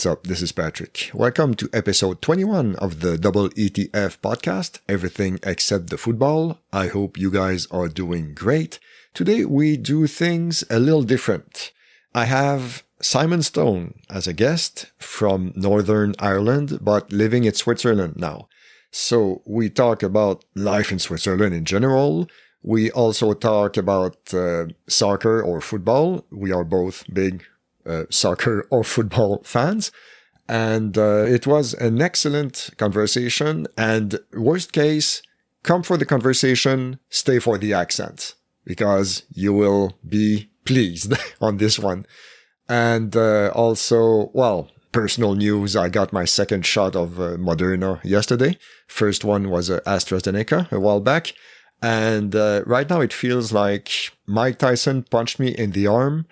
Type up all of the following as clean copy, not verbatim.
what's up? This is Patrick. Welcome to episode 21 of the Double ETF podcast, Everything Except the Football. I hope you guys are doing great. Today we do things a little different. I have Simon Stone as a guest from Northern Ireland, but living in Switzerland now. So we talk about life in Switzerland in general. We also talk about soccer or football. We are both big soccer or football fans. And it was an excellent conversation. And worst case, come for the conversation, stay for the accent, because you will be pleased on this one. And also, well, personal news, I got my second shot of Moderna yesterday. First one was AstraZeneca a while back. And right now it feels like Mike Tyson punched me in the arm,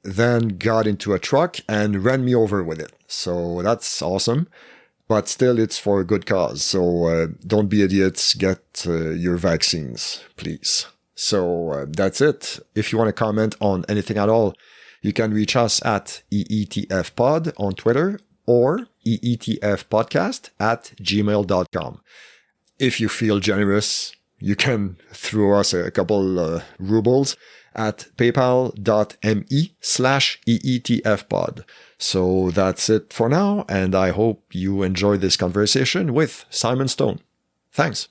then got into a truck and ran me over with it. So that's awesome. But still, it's for a good cause. So don't be idiots. Get your vaccines, please. So that's it. If you want to comment on anything at all, you can reach us at EETFpod on Twitter or EETFpodcast@gmail.com. If you feel generous, you can throw us a couple rubles at paypal.me/EETFpod. So that's it for now, and I hope you enjoy this conversation with Simon Stone. Thanks.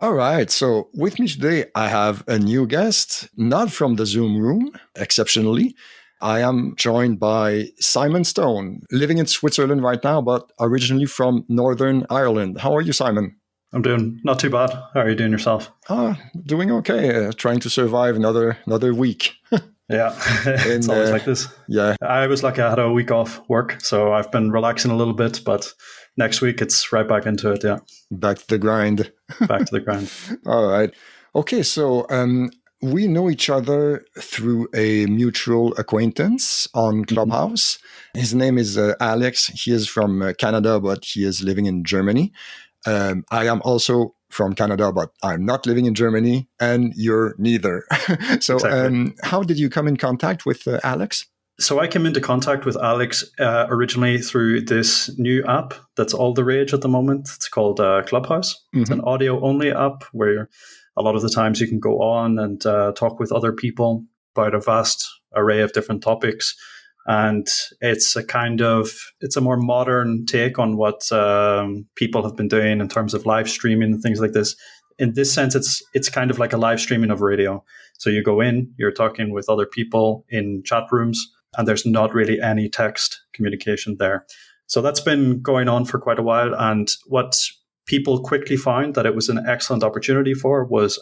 All right, so with me today, I have a new guest, not from the Zoom room, exceptionally. I am joined by Simon Stone, living in Switzerland right now, but originally from Northern Ireland. How are you, Simon? I'm doing not too bad. How are you doing yourself? Doing okay. Trying to survive another week. Yeah, it's always like this. Yeah. I was lucky I had a week off work, so I've been relaxing a little bit, but next week it's right back into it, yeah. Back to the grind. Back to the grind. All right. Okay, so we know each other through a mutual acquaintance on Clubhouse. Mm-hmm. His name is Alex. He is from Canada, but he is living in Germany. I am also from Canada, but I'm not living in Germany, and you're neither. So exactly. How did you come in contact with Alex? So I came into contact with Alex originally through this new app that's all the rage at the moment. It's called Clubhouse. Mm-hmm. It's an audio-only app where a lot of the times you can go on and talk with other people about a vast array of different topics. And it's a more modern take on what people have been doing in terms of live streaming and things like this. In this sense, it's kind of like a live streaming of radio. So you go in, you're talking with other people in chat rooms, and there's not really any text communication there. So that's been going on for quite a while. And what people quickly found that it was an excellent opportunity for was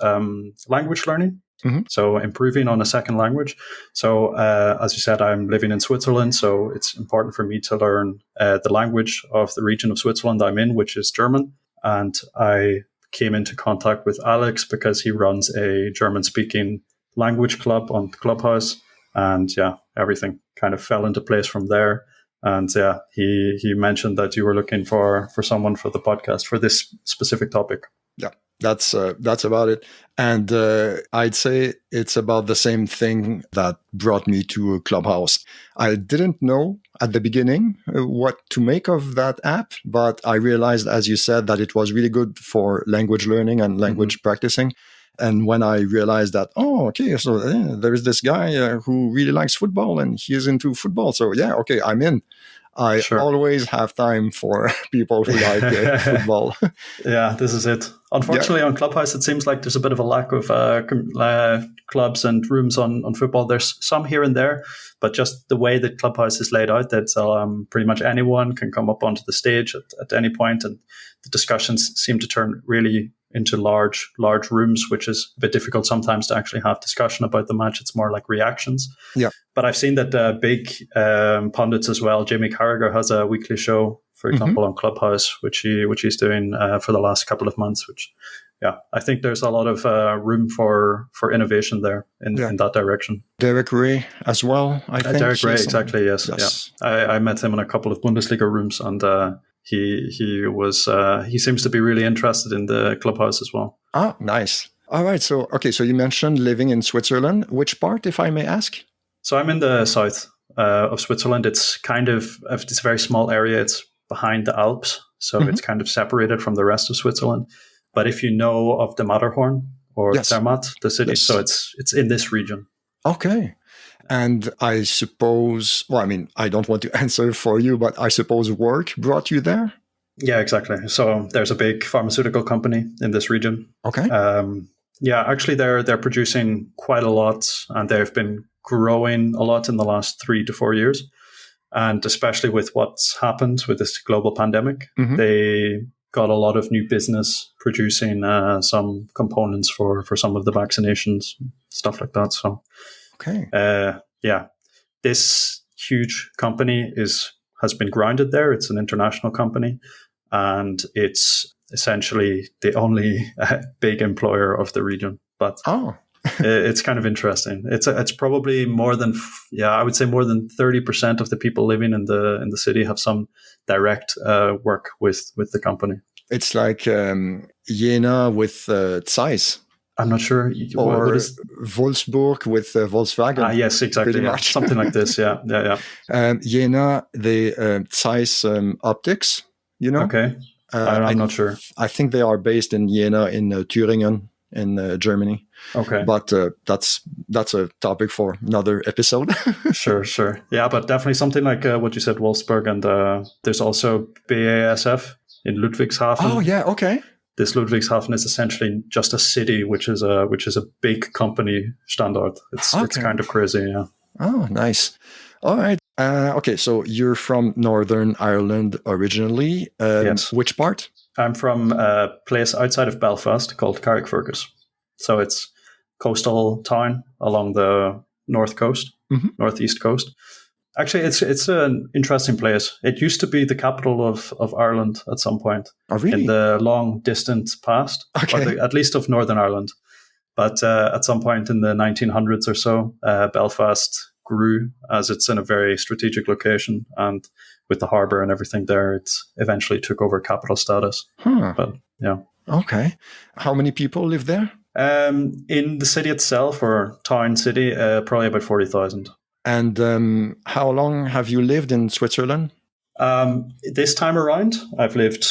language learning. Mm-hmm. So improving on a second language. So as you said, I'm living in Switzerland, so it's important for me to learn the language of the region of Switzerland I'm in, which is German. And I came into contact with Alex because he runs a German-speaking language club on Clubhouse. And yeah, everything kind of fell into place from there. And yeah, he mentioned that you were looking for someone for the podcast for this specific topic. Yeah. That's about it. And I'd say it's about the same thing that brought me to Clubhouse. I didn't know at the beginning what to make of that app, but I realized, as you said, that it was really good for language learning and language practicing. And when I realized that, so there is this guy who really likes football and he is into football. So yeah, okay, I'm in. I always have time for people who like football. Yeah, this is it. Unfortunately, on Clubhouse, it seems like there's a bit of a lack of clubs and rooms on football. There's some here and there, but just the way that Clubhouse is laid out, that pretty much anyone can come up onto the stage at any point, and the discussions seem to turn really into large rooms, which is a bit difficult sometimes to actually have discussion about the match. It's more like reactions. Yeah. But I've seen that big pundits as well. Jamie Carragher has a weekly show, for example, on Clubhouse, which he's doing for the last couple of months. Which, yeah, I think there's a lot of room for innovation there in that direction. Derek Ray as well, I think. Derek Ray, exactly. Yes. Yeah. I met him in a couple of Bundesliga rooms, and he seems to be really interested in the Clubhouse as well. Oh, nice. All right. So, okay. So you mentioned living in Switzerland. Which part, if I may ask? So I'm in the south of Switzerland. It's it's a very small area. It's behind the Alps, so Mm-hmm. it's kind of separated from the rest of Switzerland. But if you know of the Matterhorn or Yes. Zermatt, the city, so Yes. it's in this region. Okay. And I suppose, well, I mean, I don't want to answer for you, but I suppose work brought you there? Yeah, exactly. So there's a big pharmaceutical company in this region. Okay. Yeah, actually, they're producing quite a lot, and they've been growing a lot in the last 3 to 4 years. And especially with what's happened with this global pandemic, Mm-hmm. they got a lot of new business producing some components for some of the vaccinations, stuff like that. So, Okay. yeah, this huge company has been grounded there. It's an international company, and it's essentially the only big employer of the region. But Oh, it's kind of interesting. It's probably more than I would say more than 30% of the people living in the city have some direct work with the company. it's like Jena with Zeiss I'm not sure or what is. Wolfsburg with Volkswagen. Yes, exactly. Pretty Yeah, much. something like this. Yeah, yeah, yeah. Jena, the Zeiss optics, you know? Okay, I'm not sure. I think they are based in Jena in Thüringen in Germany. Okay, But that's a topic for another episode. sure. Yeah, but definitely something like what you said, Wolfsburg, and there's also BASF in Ludwigshafen. Oh yeah, okay. This Ludwigshafen is essentially just a city, which is a big company standard. It's kind of crazy, yeah. Oh, nice. All right. Okay, so you're from Northern Ireland originally. Yes. Which part? I'm from a place outside of Belfast called Carrickfergus. So it's coastal town along the northeast coast. Actually, it's an interesting place. It used to be the capital of Ireland at some point. Oh, really? In the long distant past, Okay. or at least of Northern Ireland. But at some point in the 1900s or so, Belfast grew as it's in a very strategic location, and with the harbour and everything there, it eventually took over capital status. Huh. But yeah. Okay. How many people live there? In the city itself, or town city, probably about 40,000. And how long have you lived in Switzerland? This time around, I've lived,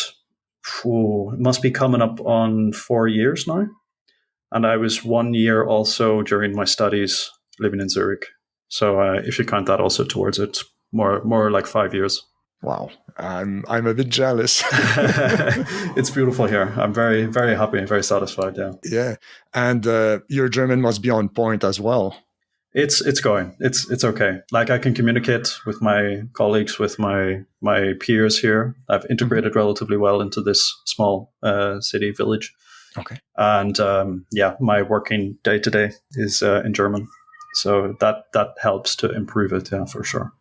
it must be coming up on 4 years now. And I was 1 year also during my studies living in Zurich. So if you count that also towards it, more like 5 years. Wow, I'm a bit jealous. It's beautiful here. I'm very, very happy and very satisfied. Yeah. Yeah, and your German must be on point as well. It's going. It's okay. Like I can communicate with my colleagues, with my peers here. I've integrated relatively well into this small city village. Okay. And my working day to day is in German, so that helps to improve it. Yeah, for sure.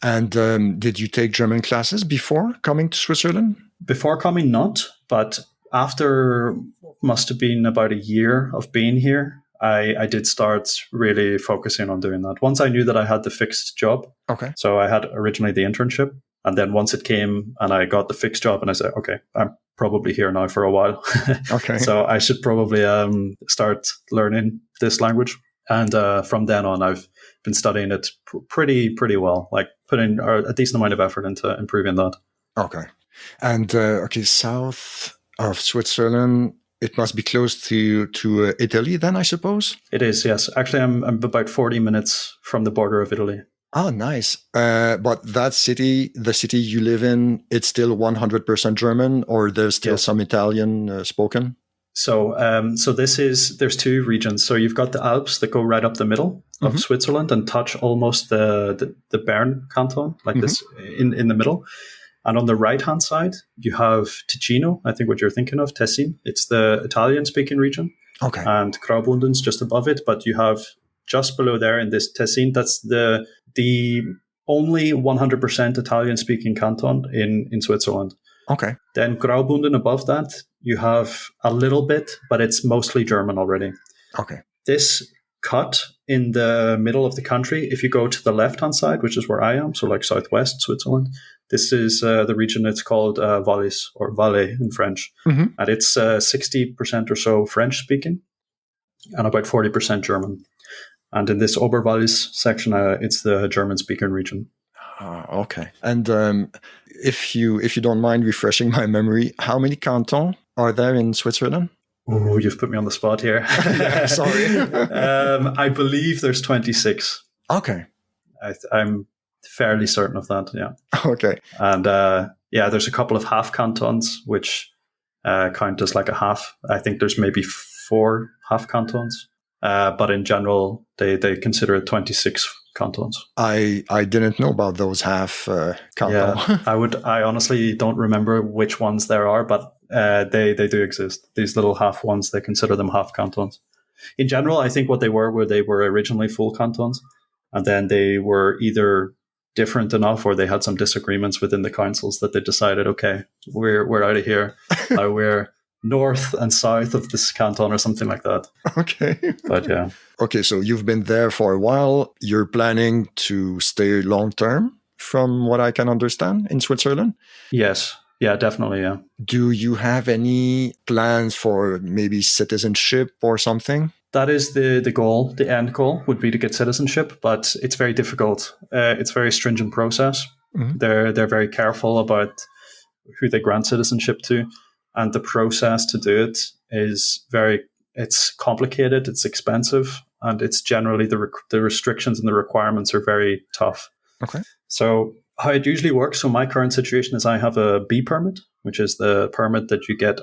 And did you take German classes before coming to Switzerland? Before coming, not, but after must have been about a year of being here, I did start really focusing on doing that. Once I knew that I had the fixed job. Okay. So I had originally the internship, and then once it came and I got the fixed job, and I said, okay, I'm probably here now for a while. Okay. So I should probably start learning this language. And from then on, I've been studying it pretty well, like putting a decent amount of effort into improving that. Okay. And south of Switzerland, it must be close to Italy then, I suppose? It is, yes. Actually, I'm about 40 minutes from the border of Italy. Oh, nice. But that city, the city you live in, it's still 100% German, or there's still some Italian spoken? So there's two regions. So you've got the Alps that go right up the middle of Switzerland and touch almost the Bern canton, like this in the middle. And on the right-hand side, you have Ticino, I think what you're thinking of, Tessin. It's the Italian-speaking region. Okay. And Graubunden's just above it. But you have just below there in this Tessin, that's the only 100% Italian-speaking canton in Switzerland. Okay. Then Graubunden above that, you have a little bit, but it's mostly German already. Okay. This cut in the middle of the country, if you go to the left-hand side, which is where I am, so like southwest Switzerland, this is the region it's called Valais, or Valais in French. And it's 60% or so French-speaking. and about 40% German. And in this Oberwallis section, it's the German-speaking region. Okay. And if you don't mind refreshing my memory, how many cantons are there in Switzerland? Oh, you've put me on the spot here. Sorry. I believe there's 26. Okay. I'm fairly certain of that, yeah. Okay. And there's a couple of half cantons, which count as like a half. I think there's maybe 4 half cantons. But in general, they consider it 26 cantons. I didn't know about those half cantons. Yeah, I honestly don't remember which ones there are, but they do exist. These little half ones, they consider them half cantons. In general, I think what they were originally full cantons, and then they were either different enough or they had some disagreements within the councils that they decided, okay, we're out of here. We're north and south of this canton or something like that. Okay. But yeah. Okay, so you've been there for a while. You're planning to stay long term, from what I can understand, in Switzerland? Yes. Yeah, definitely, yeah. Do you have any plans for maybe citizenship or something? That is the goal. The end goal would be to get citizenship, but it's very difficult. It's a very stringent process. Mm-hmm. They're very careful about who they grant citizenship to, and the process to do it is it's complicated, it's expensive, and it's generally the restrictions and the requirements are very tough. Okay. So how it usually works, so my current situation is I have a B permit, which is the permit that you get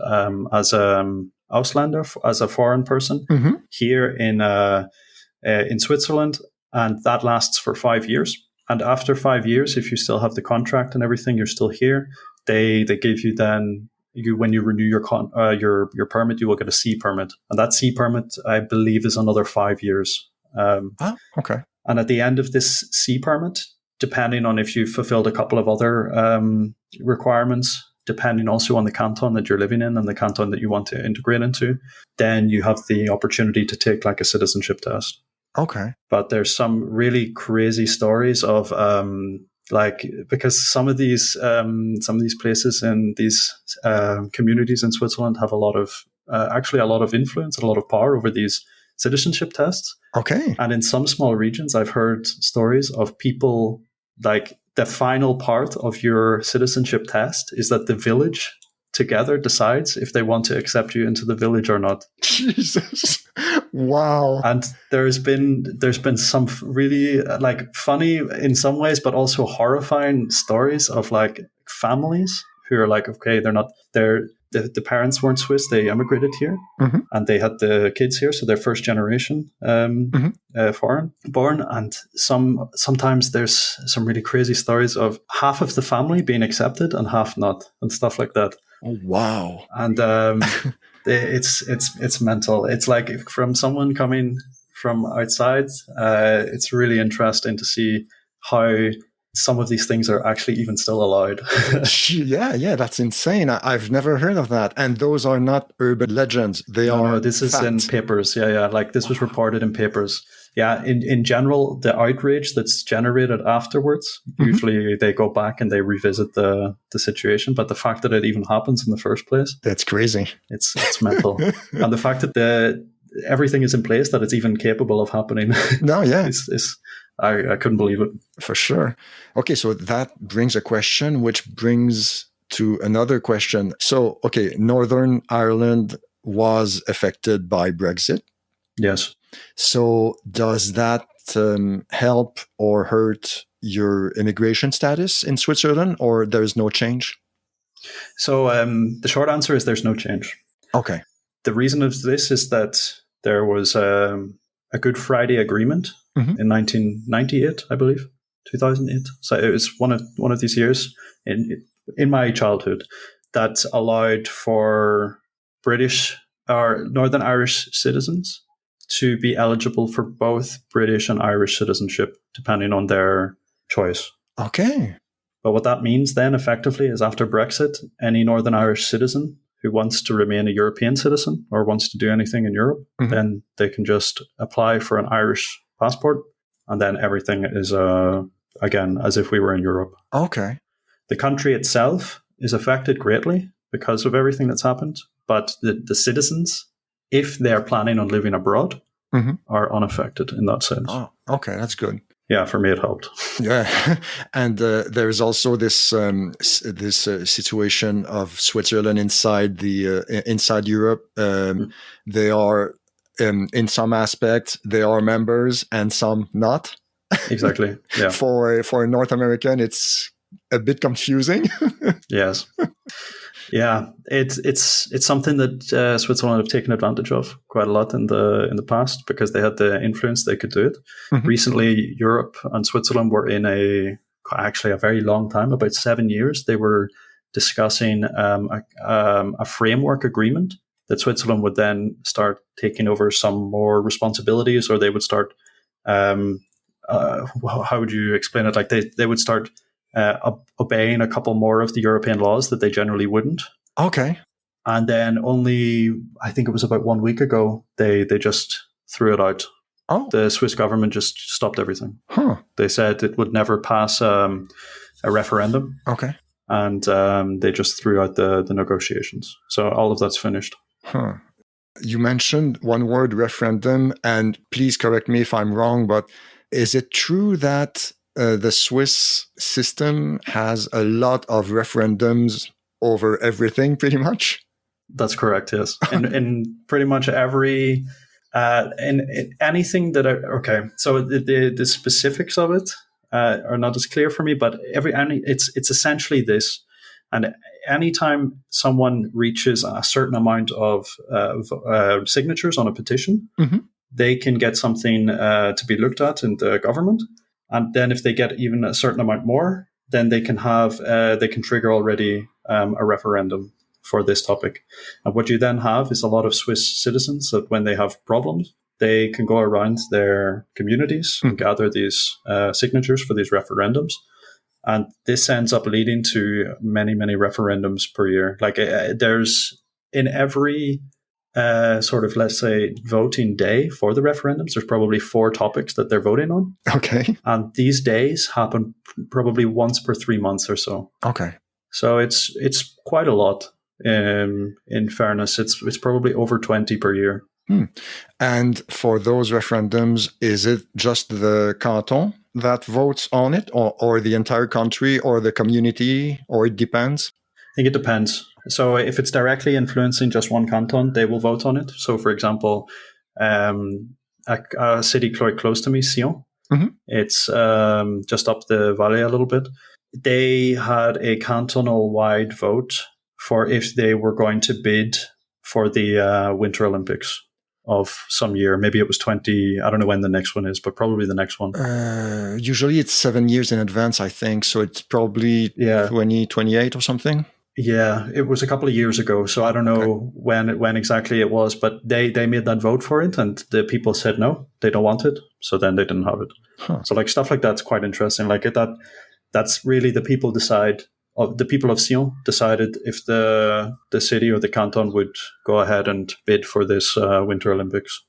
as an Auslander, as a foreign person, mm-hmm. here in Switzerland, and that lasts for 5 years. And after 5 years, if you still have the contract and everything, you're still here, they give you then, when you renew your permit, you will get a C permit. And that C permit, I believe, is another 5 years. Okay. And at the end of this C permit, depending on if you've fulfilled a couple of other requirements, depending also on the canton that you're living in and the canton that you want to integrate into, then you have the opportunity to take like a citizenship test. Okay. But there's some really crazy stories of because some of these places and these communities in Switzerland have a lot of influence and a lot of power over these citizenship tests. Okay. And in some small regions, I've heard stories of people, like the final part of your citizenship test is that the village together decides if they want to accept you into the village or not. Jesus. Wow. And there's been some really like funny in some ways, but also horrifying stories of like families who are like, okay, the parents weren't Swiss, they emigrated here, mm-hmm. and they had the kids here, so they're first generation foreign born. And sometimes there's some really crazy stories of half of the family being accepted and half not, and stuff like that. Oh wow! And it's mental. It's like from someone coming from outside, it's really interesting to see how some of these things are actually even still allowed. yeah, that's insane. I've never heard of that. And those are not urban legends. They are. No, this is in papers. Yeah. Like this was reported in papers. Yeah, in general, the outrage that's generated afterwards, mm-hmm. usually they go back and they revisit the situation. But the fact that it even happens in the first place, that's crazy. It's mental. And the fact that everything is in place, that it's even capable of happening. No, yeah. I couldn't believe it. For sure. Okay, so that brings a question, which brings to another question. So, okay, Northern Ireland was affected by Brexit. Yes. So does that help or hurt your immigration status in Switzerland, or there's no change? So the short answer is there's no change. Okay. The reason of this is that there was a Good Friday Agreement mm-hmm. in 1998, I believe, 2008. So it was one of these years in my childhood that allowed for British or Northern Irish citizens to be eligible for both British and Irish citizenship, depending on their choice. Okay. But what that means then effectively is after Brexit, any Northern Irish citizen who wants to remain a European citizen or wants to do anything in Europe, mm-hmm. then they can just apply for an Irish passport, and then everything is, again, as if we were in Europe. Okay. The country itself is affected greatly because of everything that's happened, but the citizens if they're planning on living abroad, are unaffected in that sense. Oh, okay, that's good. Yeah, for me it helped. Yeah, and there's also this situation of Switzerland inside inside Europe. They are in some aspects they are members and some not. Exactly. Yeah. For North American, it's a bit confusing. Yes. Yeah, it's something that Switzerland have taken advantage of quite a lot in the past because they had the influence, they could do it. Recently, Europe and Switzerland were in a very long time, about 7 years. They were discussing a framework agreement that Switzerland would then start taking over some more responsibilities, or they would start. How would you explain it? Like they would start obeying a couple more of the European laws that they generally wouldn't. Okay. And then only, I think it was about 1 week ago, they just threw it out. Oh. The Swiss government just stopped everything. Huh. They said it would never pass a referendum. Okay. And they just threw out the negotiations. So all of that's finished. Huh. You mentioned one word, referendum, and please correct me if I'm wrong, but is it true that the Swiss system has a lot of referendums over everything, pretty much? That's correct, yes. in pretty much every, in anything that, okay, so the specifics of it are not as clear for me, but it's essentially this. And anytime someone reaches a certain amount of signatures on a petition, they can get something to be looked at in the government. And then if they get even a certain amount more, then they can trigger already a referendum for this topic. And what you then have is a lot of Swiss citizens that when they have problems, they can go around their communities and gather these signatures for these referendums. And this ends up leading to many, many referendums per year. Like there's in every sort of, let's say, voting day for the referendums, there's probably 4 topics that they're voting on. Okay. And these days happen probably once per 3 months or so. Okay. So it's quite a lot. In fairness, it's probably over 20 per year. And for those referendums, is it just the canton that votes on it, or the entire country, or the community, or it depends? I think it depends. So if it's directly influencing just one canton, they will vote on it. So, for example, a city quite close to me, Sion, it's just up the valley a little bit. They had a cantonal-wide vote for if they were going to bid for the Winter Olympics of some year. Maybe it was 20, I don't know when the next one is, but probably the next one. Usually it's 7 years in advance, I think. So it's probably 2028 or something. Yeah, it was a couple of years ago. So I don't know when exactly it was, but they made that vote for it and the people said no, they don't want it. So then they didn't have it. So like stuff like that's quite interesting. Like that's really the people decide. The people of Sion decided if the city or the canton would go ahead and bid for this Winter Olympics.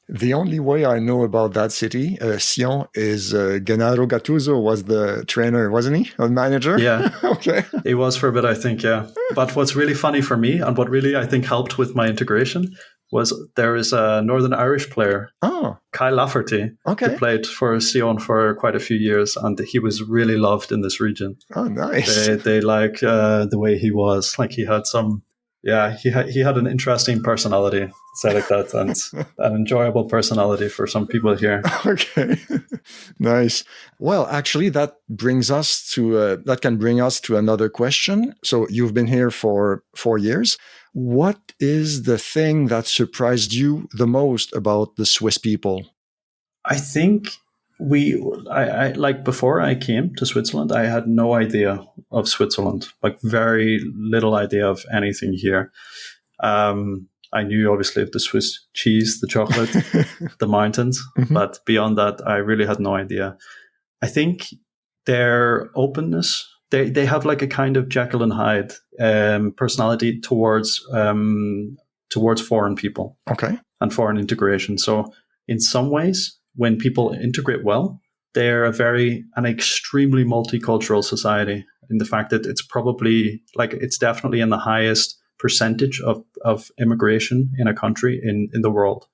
The only way I know about that city, Sion, is Gennaro Gattuso was the trainer, wasn't he? Or manager? Yeah. Okay. He was for a bit, I think, yeah. But what's really funny for me and what really, I think, helped with my integration was there is a Northern Irish player, Kyle Lafferty, who played for Sion for quite a few years, and he was really loved in this region. Oh, nice. They like the way he was. Like he had he had an interesting personality, say like that, and an enjoyable personality for some people here. Okay, nice. Well, actually, that can bring us to another question. So you've been here for 4 years. What is the thing that surprised you the most about the Swiss people? I think I like before I came to Switzerland, I had no idea of Switzerland, like very little idea of anything here. I knew obviously of the Swiss cheese, the chocolate, the mountains, but beyond that, I really had no idea. I think their openness, they have like a kind of Jekyll and Hyde personality towards foreign people, and foreign integration. So in some ways, when people integrate well, they're an extremely multicultural society in the fact that it's probably it's definitely in the highest percentage of of immigration in a country in the world.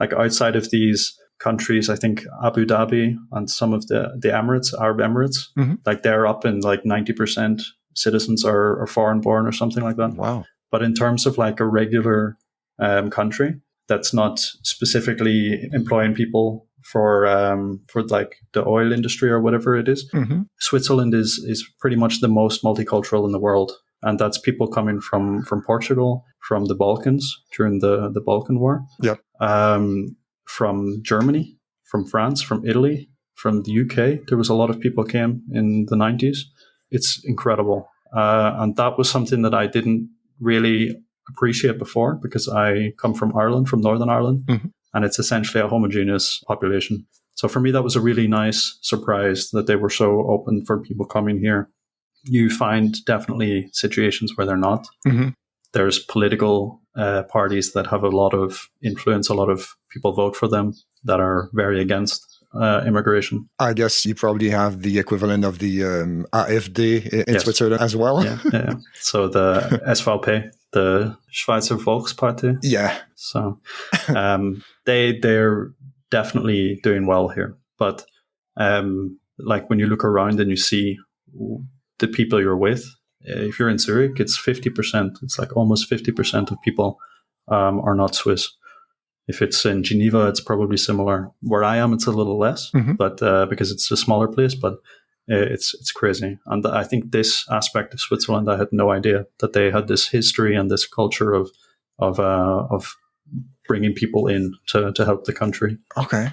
Like outside of these countries, I think Abu Dhabi and some of the Emirates, Arab Emirates, like they're up in like 90% citizens are foreign born or something like that. Wow. But in terms of like a regular country that's not specifically employing people for like the oil industry or whatever it is, Switzerland is pretty much the most multicultural in the world. And that's people coming from Portugal, from the Balkans during the Balkan War, from Germany, from France, from Italy, from the UK. There was a lot of people came in the 90s. It's incredible. And that was something that I didn't really appreciate before because I come from Ireland, from Northern Ireland, and it's essentially a homogeneous population. So for me, that was a really nice surprise that they were so open for people coming here. You find definitely situations where they're not. There's political parties that have a lot of influence. A lot of people vote for them that are very against immigration. I guess you probably have the equivalent of the AfD in Switzerland as well. Yeah. So the SVP, the Schweizer Volkspartei. Yeah. So they're definitely doing well here. But like when you look around and you see the people you're with, if you're in Zurich, it's 50%. It's like almost 50% of people are not Swiss. If it's in Geneva, it's probably similar. Where I am, it's a little less, but because it's a smaller place, but it's crazy. And I think this aspect of Switzerland, I had no idea that they had this history and this culture of bringing people in to help the country. Okay.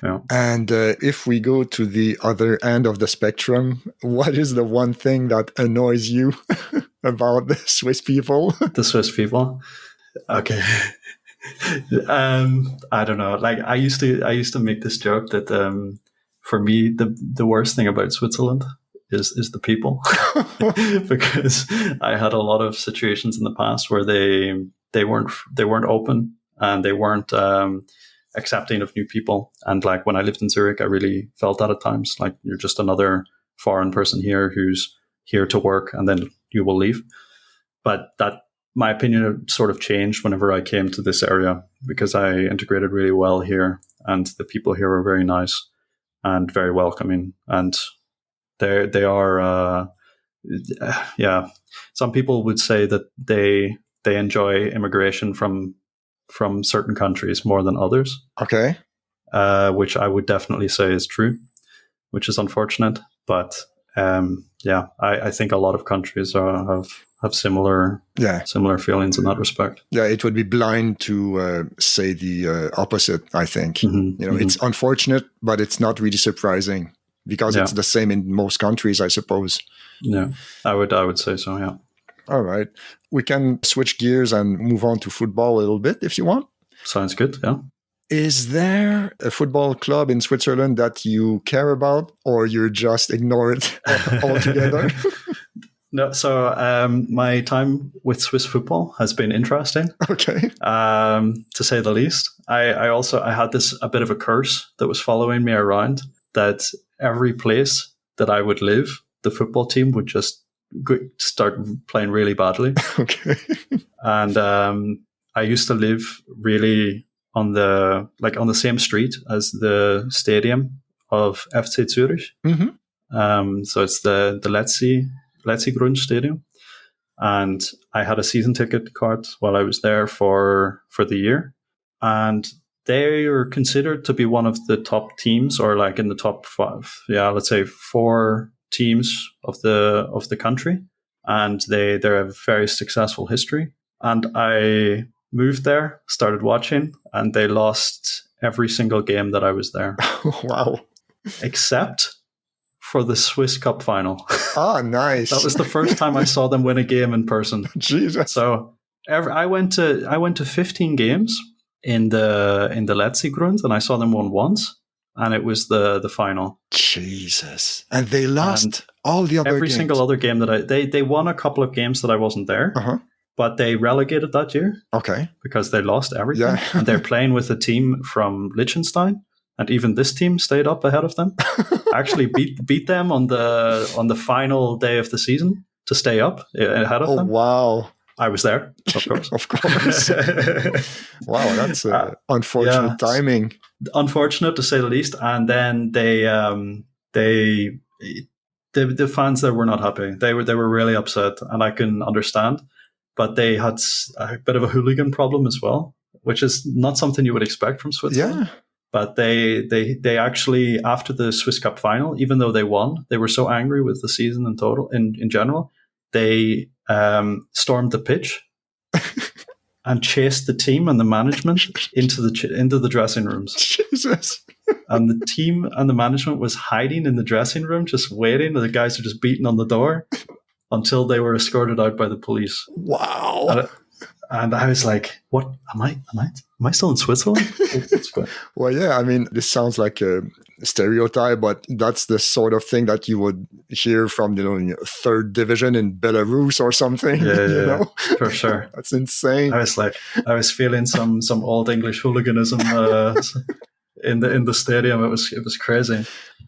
Yeah. And if we go to the other end of the spectrum, what is the one thing that annoys you about the Swiss people? The Swiss people? Okay. I don't know. Like I used to make this joke that for me the worst thing about Switzerland is the people, because I had a lot of situations in the past where they weren't open and they weren't accepting of new people. And like when I lived in Zurich, I really felt that at times. Like you're just another foreign person here who's here to work and then you will leave. But that, my opinion sort of changed whenever I came to this area because I integrated really well here and the people here are very nice and very welcoming. And they are, some people would say that they enjoy immigration from certain countries more than others. Okay. Which I would definitely say is true, which is unfortunate. But I think a lot of countries have similar feelings in that respect. Yeah, it would be blind to say the opposite, I think. It's unfortunate, but it's not really surprising because it's the same in most countries, I suppose. Yeah, I would say so, yeah. All right. We can switch gears and move on to football a little bit if you want. Sounds good, yeah. Is there a football club in Switzerland that you care about or you just ignore it altogether? No, so my time with Swiss football has been interesting. Okay. To say the least. I had a bit of a curse that was following me around, that every place that I would live, the football team would just start playing really badly. Okay. And I used to live really on the same street as the stadium of FC Zurich. So it's the Letzigrund Stadium. And I had a season ticket card while I was there for the year. And they are considered to be one of the top teams, or like in the top 5, let's say 4 teams of the country, and they have a very successful history. And I moved there, started watching, and they lost every single game that I was there. Wow. Except for the Swiss Cup final. Ah, nice. That was the first time I saw them win a game in person. Jesus. So I went to 15 games in the Letzigrund, and I saw them win once. And it was the final. Jesus. And they lost all the other every games. single other game that they won a couple of games that I wasn't there. But they relegated that year. Okay. Because they lost everything. Yeah. And they're playing with a team from Liechtenstein. And even this team stayed up ahead of them. Actually beat them on the final day of the season to stay up ahead of them. Oh, wow. I was there, of course. Of course. Wow, that's unfortunate timing. Unfortunate to say the least. And then the fans there were not happy. They were really upset, and I can understand. But they had a bit of a hooligan problem as well, which is not something you would expect from Switzerland. Yeah. But they actually, after the Swiss Cup final, even though they won, they were so angry with the season in general, they stormed the pitch and chased the team and the management into the dressing rooms. Jesus. And the team and the management was hiding in the dressing room, just waiting. And the guys were just beating on the door until they were escorted out by the police. Wow. And I was like, "What? Am I still in Switzerland?" Well, yeah. I mean, this sounds like a stereotype, but that's the sort of thing that you would hear from, third division in Belarus or something. Yeah, for sure. That's insane. I was feeling some old English hooliganism in the stadium. It was crazy.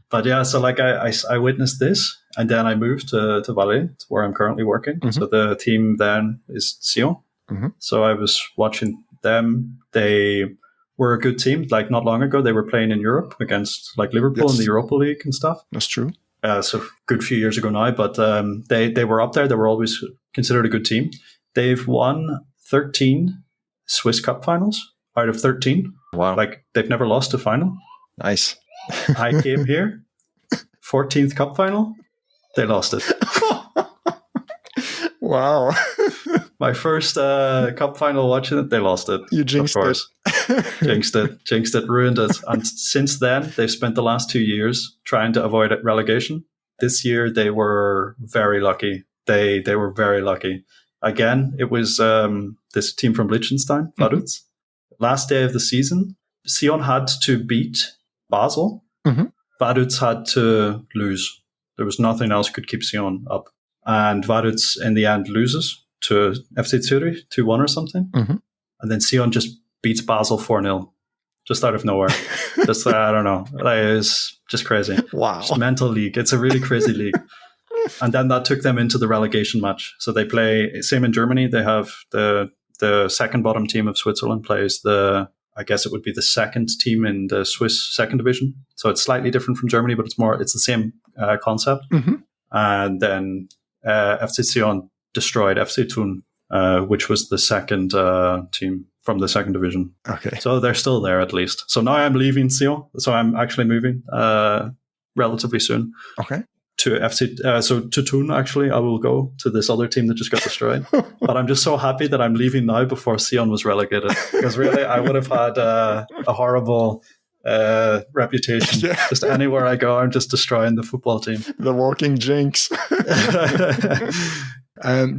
But yeah, so like I witnessed this, and then I moved to Valais, where I'm currently working. Mm-hmm. So the team then is Sion. Mm-hmm. So I was watching them. They were a good team. Like not long ago, they were playing in Europe against like Liverpool in the Europa League and stuff. That's true. So a good few years ago now, but they were up there. They were always considered a good team. They've won 13 Swiss Cup finals out of 13. Wow. Like they've never lost a final. Nice. I came here, 14th Cup final. They lost it. Wow. My first cup final watching it, they lost it. You jinxed it. Jinxed it, ruined it. And since then, they've spent the last 2 years trying to avoid relegation. This year, they were very lucky. They were very lucky. Again, it was this team from Liechtenstein, Vaduz. Mm-hmm. Last day of the season, Sion had to beat Basel. Mm-hmm. Vaduz had to lose. There was nothing else could keep Sion up. And Vaduz, in the end, loses to FC Zurich 2-1 or something. Mm-hmm. And then Sion just beats Basel 4-0, just out of nowhere. Just, I don't know. Like, it's just crazy. Wow. It's a mental league. It's a really crazy league. And then that took them into the relegation match. So they play, same in Germany, they have the second bottom team of Switzerland plays I guess it would be the second team in the Swiss second division. So it's slightly different from Germany, but it's the same concept. Mm-hmm. And then FC Sion destroyed FC Thun, which was the second team from the second division. Okay. So they're still there at least. So now I'm leaving Sion. So I'm actually moving relatively soon. Okay. To FC, so to Thun, actually, I will go to this other team that just got destroyed. But I'm just so happy that I'm leaving now before Sion was relegated. Because really, I would have had a horrible reputation. Yeah. Just anywhere I go, I'm just destroying the football team. The walking jinx.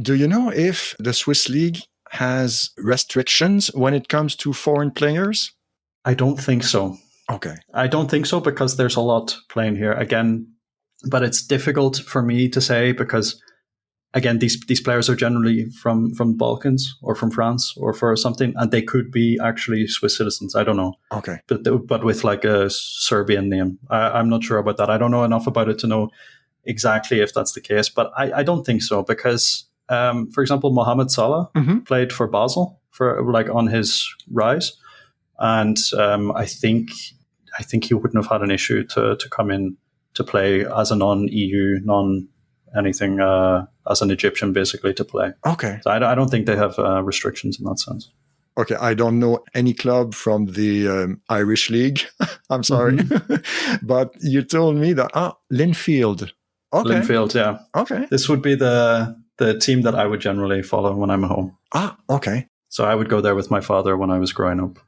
Do you know if the Swiss League has restrictions when it comes to foreign players? I don't think so. Okay. I don't think so because there's a lot playing here. Again, but it's difficult for me to say because, again, these players are generally from Balkans or from France or for something, and they could be actually Swiss citizens. I don't know. Okay. But with like a Serbian name. I'm not sure about that. I don't know enough about it to know exactly if that's the case, but I don't think so because, for example, Mohamed Salah played for Basel for like on his rise, and I think he wouldn't have had an issue to come in to play as a non-EU, non-anything, as an Egyptian, basically, to play. Okay. So I don't think they have restrictions in that sense. Okay, I don't know any club from the Irish League. I'm sorry. Mm-hmm. But you told me that, Linfield. Okay. Linfield, yeah. Okay. This would be the team that I would generally follow when I'm home. Okay. So I would go there with my father when I was growing up.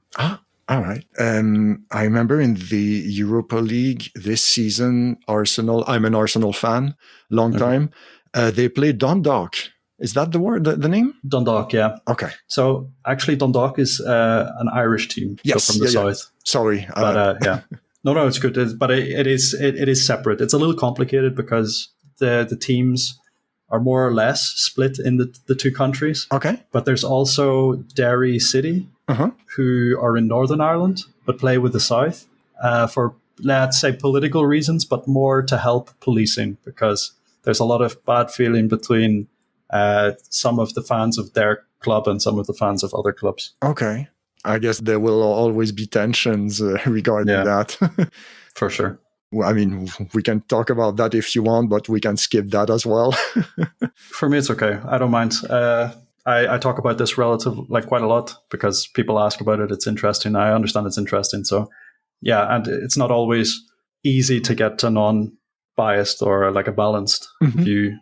All right. I remember in the Europa League this season, Arsenal, I'm an Arsenal fan, long time. They played Dundalk. Is that the word, the name? Dundalk, yeah. Okay. So actually Dundalk is an Irish team. Yes. So from the south. Yeah. Sorry. But yeah. No, it's good. But it is separate. It's a little complicated because the teams are more or less split in the two countries. Okay. But there's also Derry City, who are in Northern Ireland, but play with the South for, let's say, political reasons, but more to help policing because there's a lot of bad feeling between some of the fans of their club and some of the fans of other clubs. Okay. I guess there will always be tensions regarding that. For sure. Well, I mean, we can talk about that if you want, but we can skip that as well. For me, it's okay. I don't mind. I talk about this quite a lot because people ask about it. It's interesting. I understand it's interesting. So yeah, and it's not always easy to get a non-biased or like a balanced view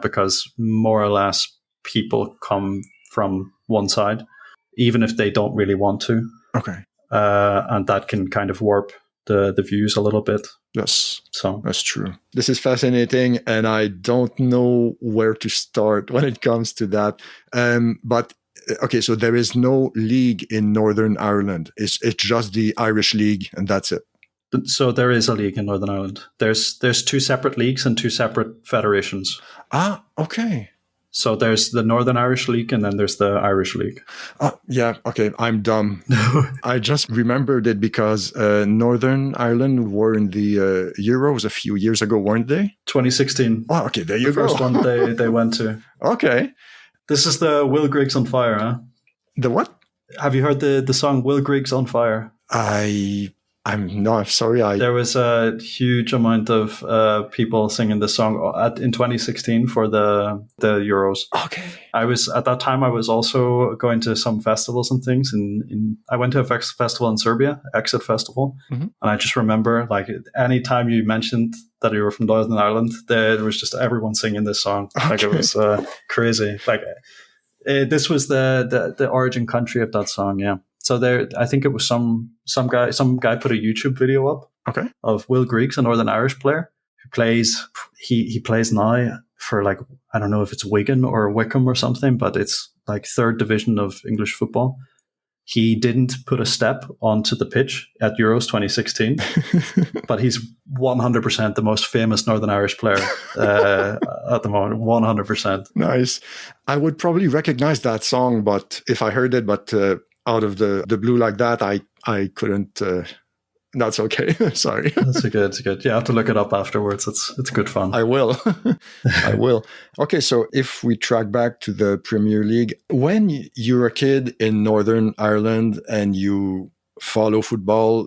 because more or less people come from one side, even if they don't really want to. Okay. And that can kind of warp the views a little bit. Yes, so that's true. This is fascinating, and I don't know where to start when it comes to that. But okay, so there is no league in Northern Ireland. It's just the Irish League, and that's it. So there is a league in Northern Ireland. There's 2 separate leagues and 2 separate federations. Ah, okay. So there's the Northern Irish League and then there's the Irish League. Yeah, okay, I'm dumb. I just remembered it because Northern Ireland were in the Euros a few years ago, weren't they? 2016. Oh, okay, there you go. The first one they went to. Okay. This is the Will Griggs on Fire, huh? The what? Have you heard the song Will Griggs on Fire? I'm sorry. There was a huge amount of people singing this song in 2016 for the Euros. Okay. At that time I was also going to some festivals and things. I went to a festival in Serbia, Exit Festival, and I just remember like any time you mentioned that you were from Northern Ireland, there was just everyone singing this song. Okay. Like it was crazy. Like this was the origin country of that song. Yeah. So there, I think it was some guy put a YouTube video up of Will Griggs, a Northern Irish player who plays. He plays now for like, I don't know if it's Wigan or Wickham or something, but it's like 3rd division of English football. He didn't put a step onto the pitch at Euros 2016, but he's 100% the most famous Northern Irish player at the moment. 100%. Nice. I would probably recognize that song, but if I heard it, out of the blue like that, I couldn't. That's okay. Sorry. That's good. You have to look it up afterwards. It's good fun. I will. I will. Okay, so if we track back to the Premier League, when you're a kid in Northern Ireland and you follow football,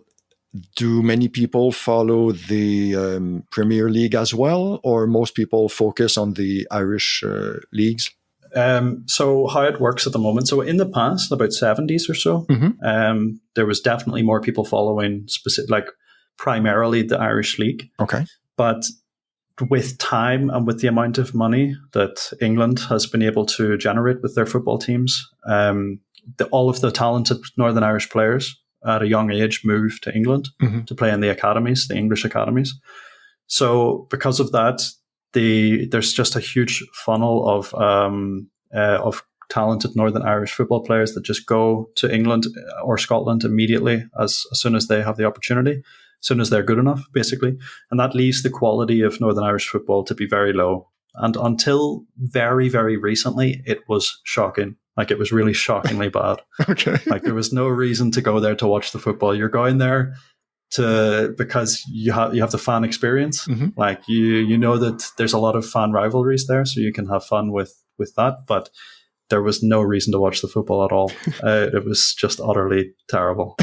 do many people follow the Premier League as well, or most people focus on the Irish leagues? So how it works at the moment. So in the past, about 70s or so, there was definitely more people following primarily the Irish League. Okay. But with time and with the amount of money that England has been able to generate with their football teams, all of the talented Northern Irish players at a young age moved to England to play in the academies, the English academies. So because of that, there's just a huge funnel of talented Northern Irish football players that just go to England or Scotland immediately as soon as they have the opportunity, as soon as they're good enough, basically. And that leaves the quality of Northern Irish football to be very low. And until very, very recently, it was shocking. Like it was really shockingly bad. Okay. Like there was no reason to go there to watch the football. You're going there because you have the fan experience. Like you know that there's a lot of fan rivalries there, so you can have fun with that. But there was no reason to watch the football at all. It was just utterly terrible.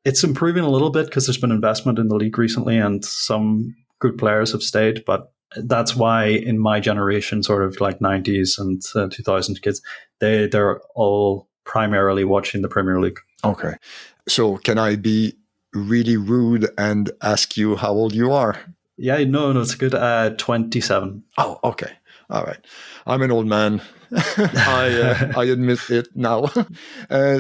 It's improving a little bit because there's been investment in the league recently, and some good players have stayed. But that's why in my generation, sort of like 90s and 2000 kids, they're all primarily watching the Premier League. Okay. So can I be really rude and ask you how old you are? Yeah, no, it's good. 27. Oh, okay. All right. I'm an old man. I admit it now.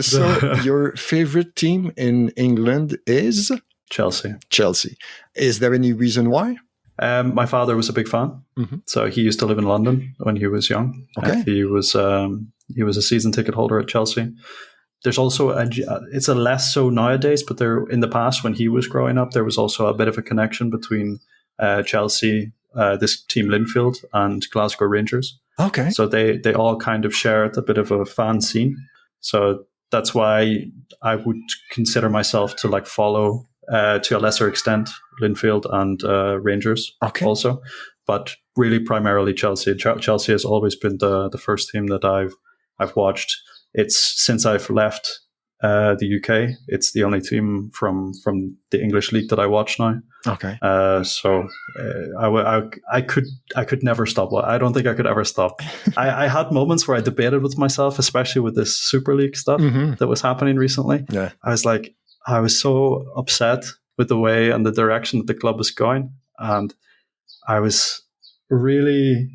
So your favorite team in England is? Chelsea. Chelsea. Is there any reason why? My father was a big fan. So he used to live in London when he was young. Okay. He was a season ticket holder at Chelsea. There's also it's a less so nowadays, but there in the past when he was growing up, there was also a bit of a connection between Chelsea, this team Linfield, and Glasgow Rangers. Okay. So they all kind of shared a bit of a fan scene. So that's why I would consider myself to like follow to a lesser extent Linfield and Rangers also. but really primarily Chelsea. Chelsea has always been the first team that I've watched. It's since I've left the UK. It's the only team from the English league that I watch now. Okay. I could never stop. I don't think I could ever stop. I had moments where I debated with myself, especially with this Super League stuff that was happening recently. Yeah. I was so upset with the way and the direction that the club was going, and I was really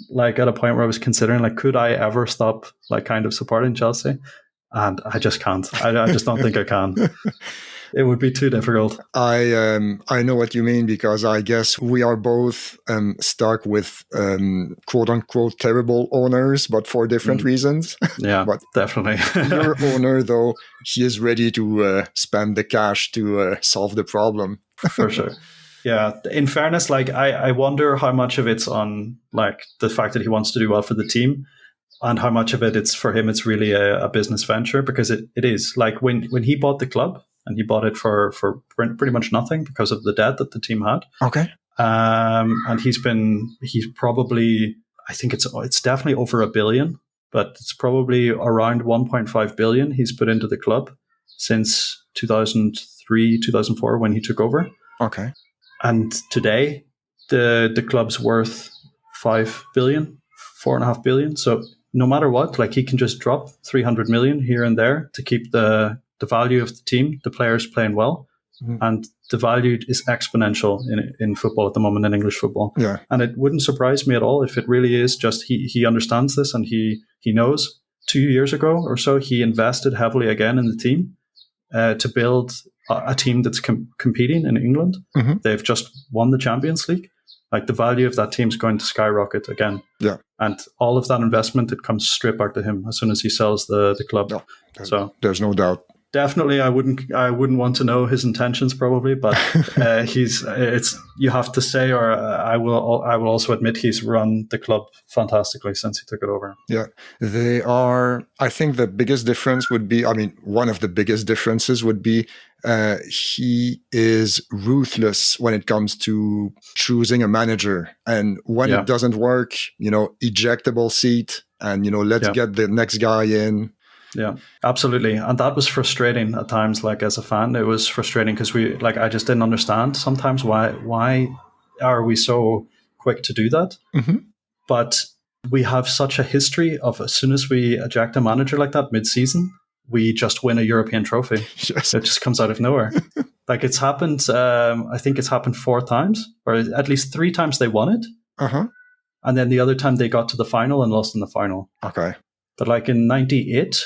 like at a point where I was considering, like, could I ever stop like kind of supporting Chelsea? And I just can't. I just don't think I can. It would be too difficult. I know what you mean, because I guess we are both stuck with quote unquote terrible owners, but for different reasons. Yeah, but definitely. Your owner, though, he is ready to spend the cash to solve the problem. For sure. Yeah. In fairness, like I wonder how much of it's on like the fact that he wants to do well for the team, and how much of it it's for him. It's really a business venture, because it is like when he bought the club. And he bought it for pretty much nothing because of the debt that the team had. Okay. And he's probably, I think it's definitely over $1 billion, but it's probably around 1.5 billion he's put into the club since 2003, 2004 when he took over. Okay. And today the club's worth 5 billion, 4.5 billion. So no matter what, like he can just drop 300 million here and there to keep the value of the team, the players playing well, and the value is exponential in football at the moment, in English football. Yeah. And it wouldn't surprise me at all if it really is just he understands this, and he knows 2 years ago or so he invested heavily again in the team to build a team that's competing in England. They've just won the Champions League. Like the value of that team's going to skyrocket again. Yeah. And all of that investment, it comes straight back to him as soon as he sells the club. No, so there's no doubt. Definitely, I wouldn't want to know his intentions probably, but you have to say, or I will also admit he's run the club fantastically since he took it over. Yeah, they are. I think the biggest difference would be, one of the biggest differences would be he is ruthless when it comes to choosing a manager, and when it doesn't work, ejectable seat, and let's get the next guy in. Yeah, absolutely. And that was frustrating at times. Like as a fan, it was frustrating because I just didn't understand sometimes why are we so quick to do that? But we have such a history of, as soon as we eject a manager like that mid-season, we just win a European trophy. Yes. It just comes out of nowhere. Like it's happened, I think it's happened 4 times, or at least 3 times they won it. And then the other time they got to the final and lost in the final. Okay. But like in 98,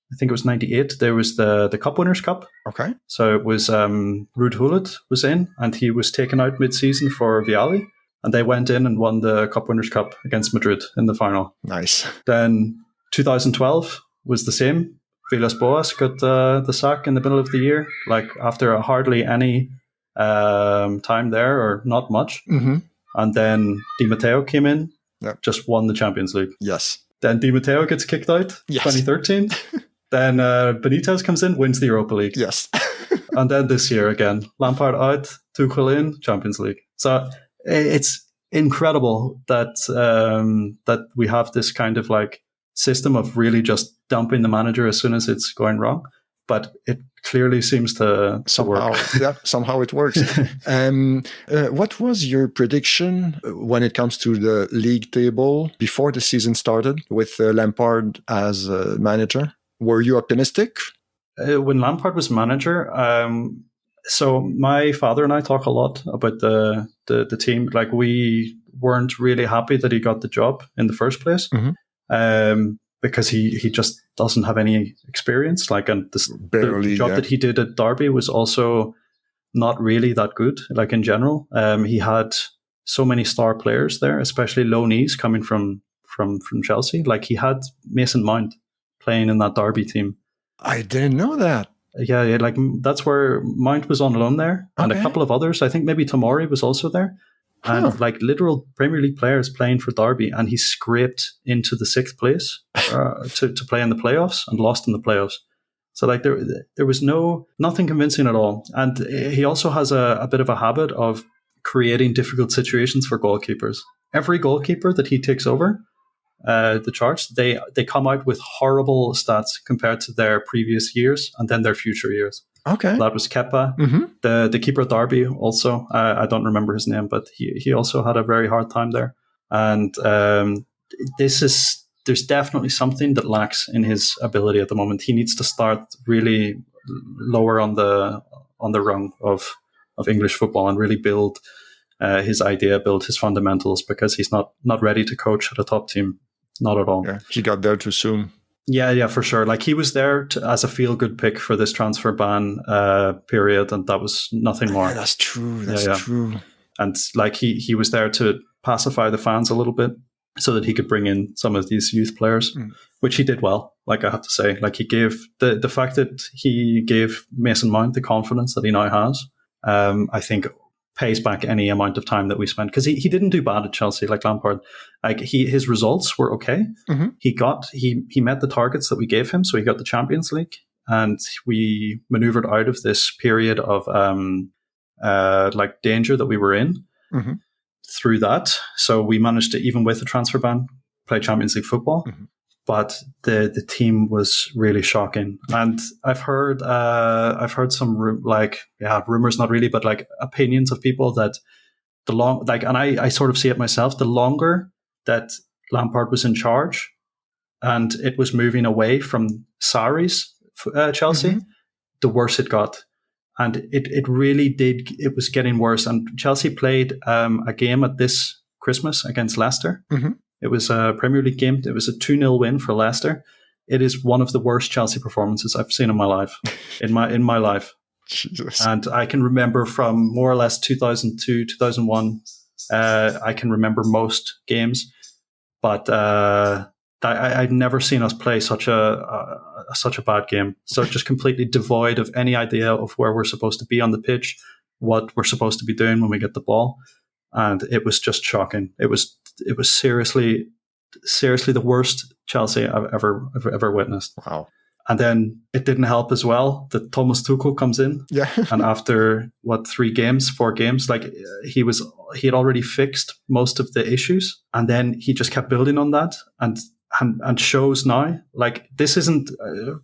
I think it was 98, there was the Cup Winners' Cup. Okay. So it was Ruud Gullit was in, and he was taken out mid-season for Vialli, and they went in and won the Cup Winners' Cup against Madrid in the final. Nice. Then 2012 was the same. Villas-Boas got the sack in the middle of the year, like after hardly any time there, or not much. And then Di Matteo came in, just won the Champions League. Yes. Then Di Matteo gets kicked out, 2013. Then Benitez comes in, wins the Europa League. Yes. And then this year again, Lampard out, Tuchel in, Champions League. So it's incredible that that we have this kind of like system of really just dumping the manager as soon as it's going wrong. But it clearly seems to somehow work. Yeah, somehow it works. What was your prediction when it comes to the league table before the season started with Lampard as manager? Were you optimistic? When Lampard was manager, so my father and I talk a lot about the team. Like we weren't really happy that he got the job in the first place. Because he just doesn't have any experience. Like, and the job that he did at Derby was also not really that good. Like in general, he had so many star players there, especially loanees coming from Chelsea. Like he had Mason Mount playing in that Derby team. I didn't know that. Yeah, like that's where Mount was on loan there, and a couple of others. I think maybe Tomori was also there. And like literal Premier League players playing for Derby, and he scraped into the 6th place to play in the playoffs and lost in the playoffs. So like there was nothing convincing at all. And he also has a bit of a habit of creating difficult situations for goalkeepers. every goalkeeper that he takes over the charts, they come out with horrible stats compared to their previous years and then their future years. Okay. That was Kepa. The keeper at Derby also. I don't remember his name, but he also had a very hard time there. And there's definitely something that lacks in his ability at the moment. He needs to start really lower on the rung of English football and really build his idea, build his fundamentals, because he's not ready to coach at a top team. Not at all. Yeah, he got there too soon. Yeah, for sure. Like he was there as a feel-good pick for this transfer ban period, and that was nothing more. Yeah, that's true. That's true. And like he was there to pacify the fans a little bit, so that he could bring in some of these youth players, which he did well. Like I have to say, like he gave the fact that he gave Mason Mount the confidence that he now has, I think pays back any amount of time that we spent, because he didn't do bad at Chelsea like Lampard. Like his results were okay. He met the targets that we gave him, so he got the Champions League, and we maneuvered out of this period of like danger that we were in. Through that. So we managed to, even with the transfer ban, play Champions League football. But the team was really shocking. And I've heard some rumors, not really, but like opinions of people that and I sort of see it myself, the longer that Lampard was in charge and it was moving away from Sarri's Chelsea, the worse it got. And it really did. It was getting worse. And Chelsea played a game at this Christmas against Leicester. It was a Premier League game. It was a 2-0 win for Leicester. It is one of the worst Chelsea performances I've seen in my life. In my life. Jesus. And I can remember from more or less 2002, 2001. I can remember most games, but I'd never seen us play such a bad game. So just completely devoid of any idea of where we're supposed to be on the pitch, what we're supposed to be doing when we get the ball, and it was just shocking. It was seriously the worst Chelsea I've ever witnessed. Wow. And then it didn't help as well that Thomas Tuchel comes in. Yeah. And after 4 games, like he had already fixed most of the issues, and then he just kept building on that and shows now, like, this isn't,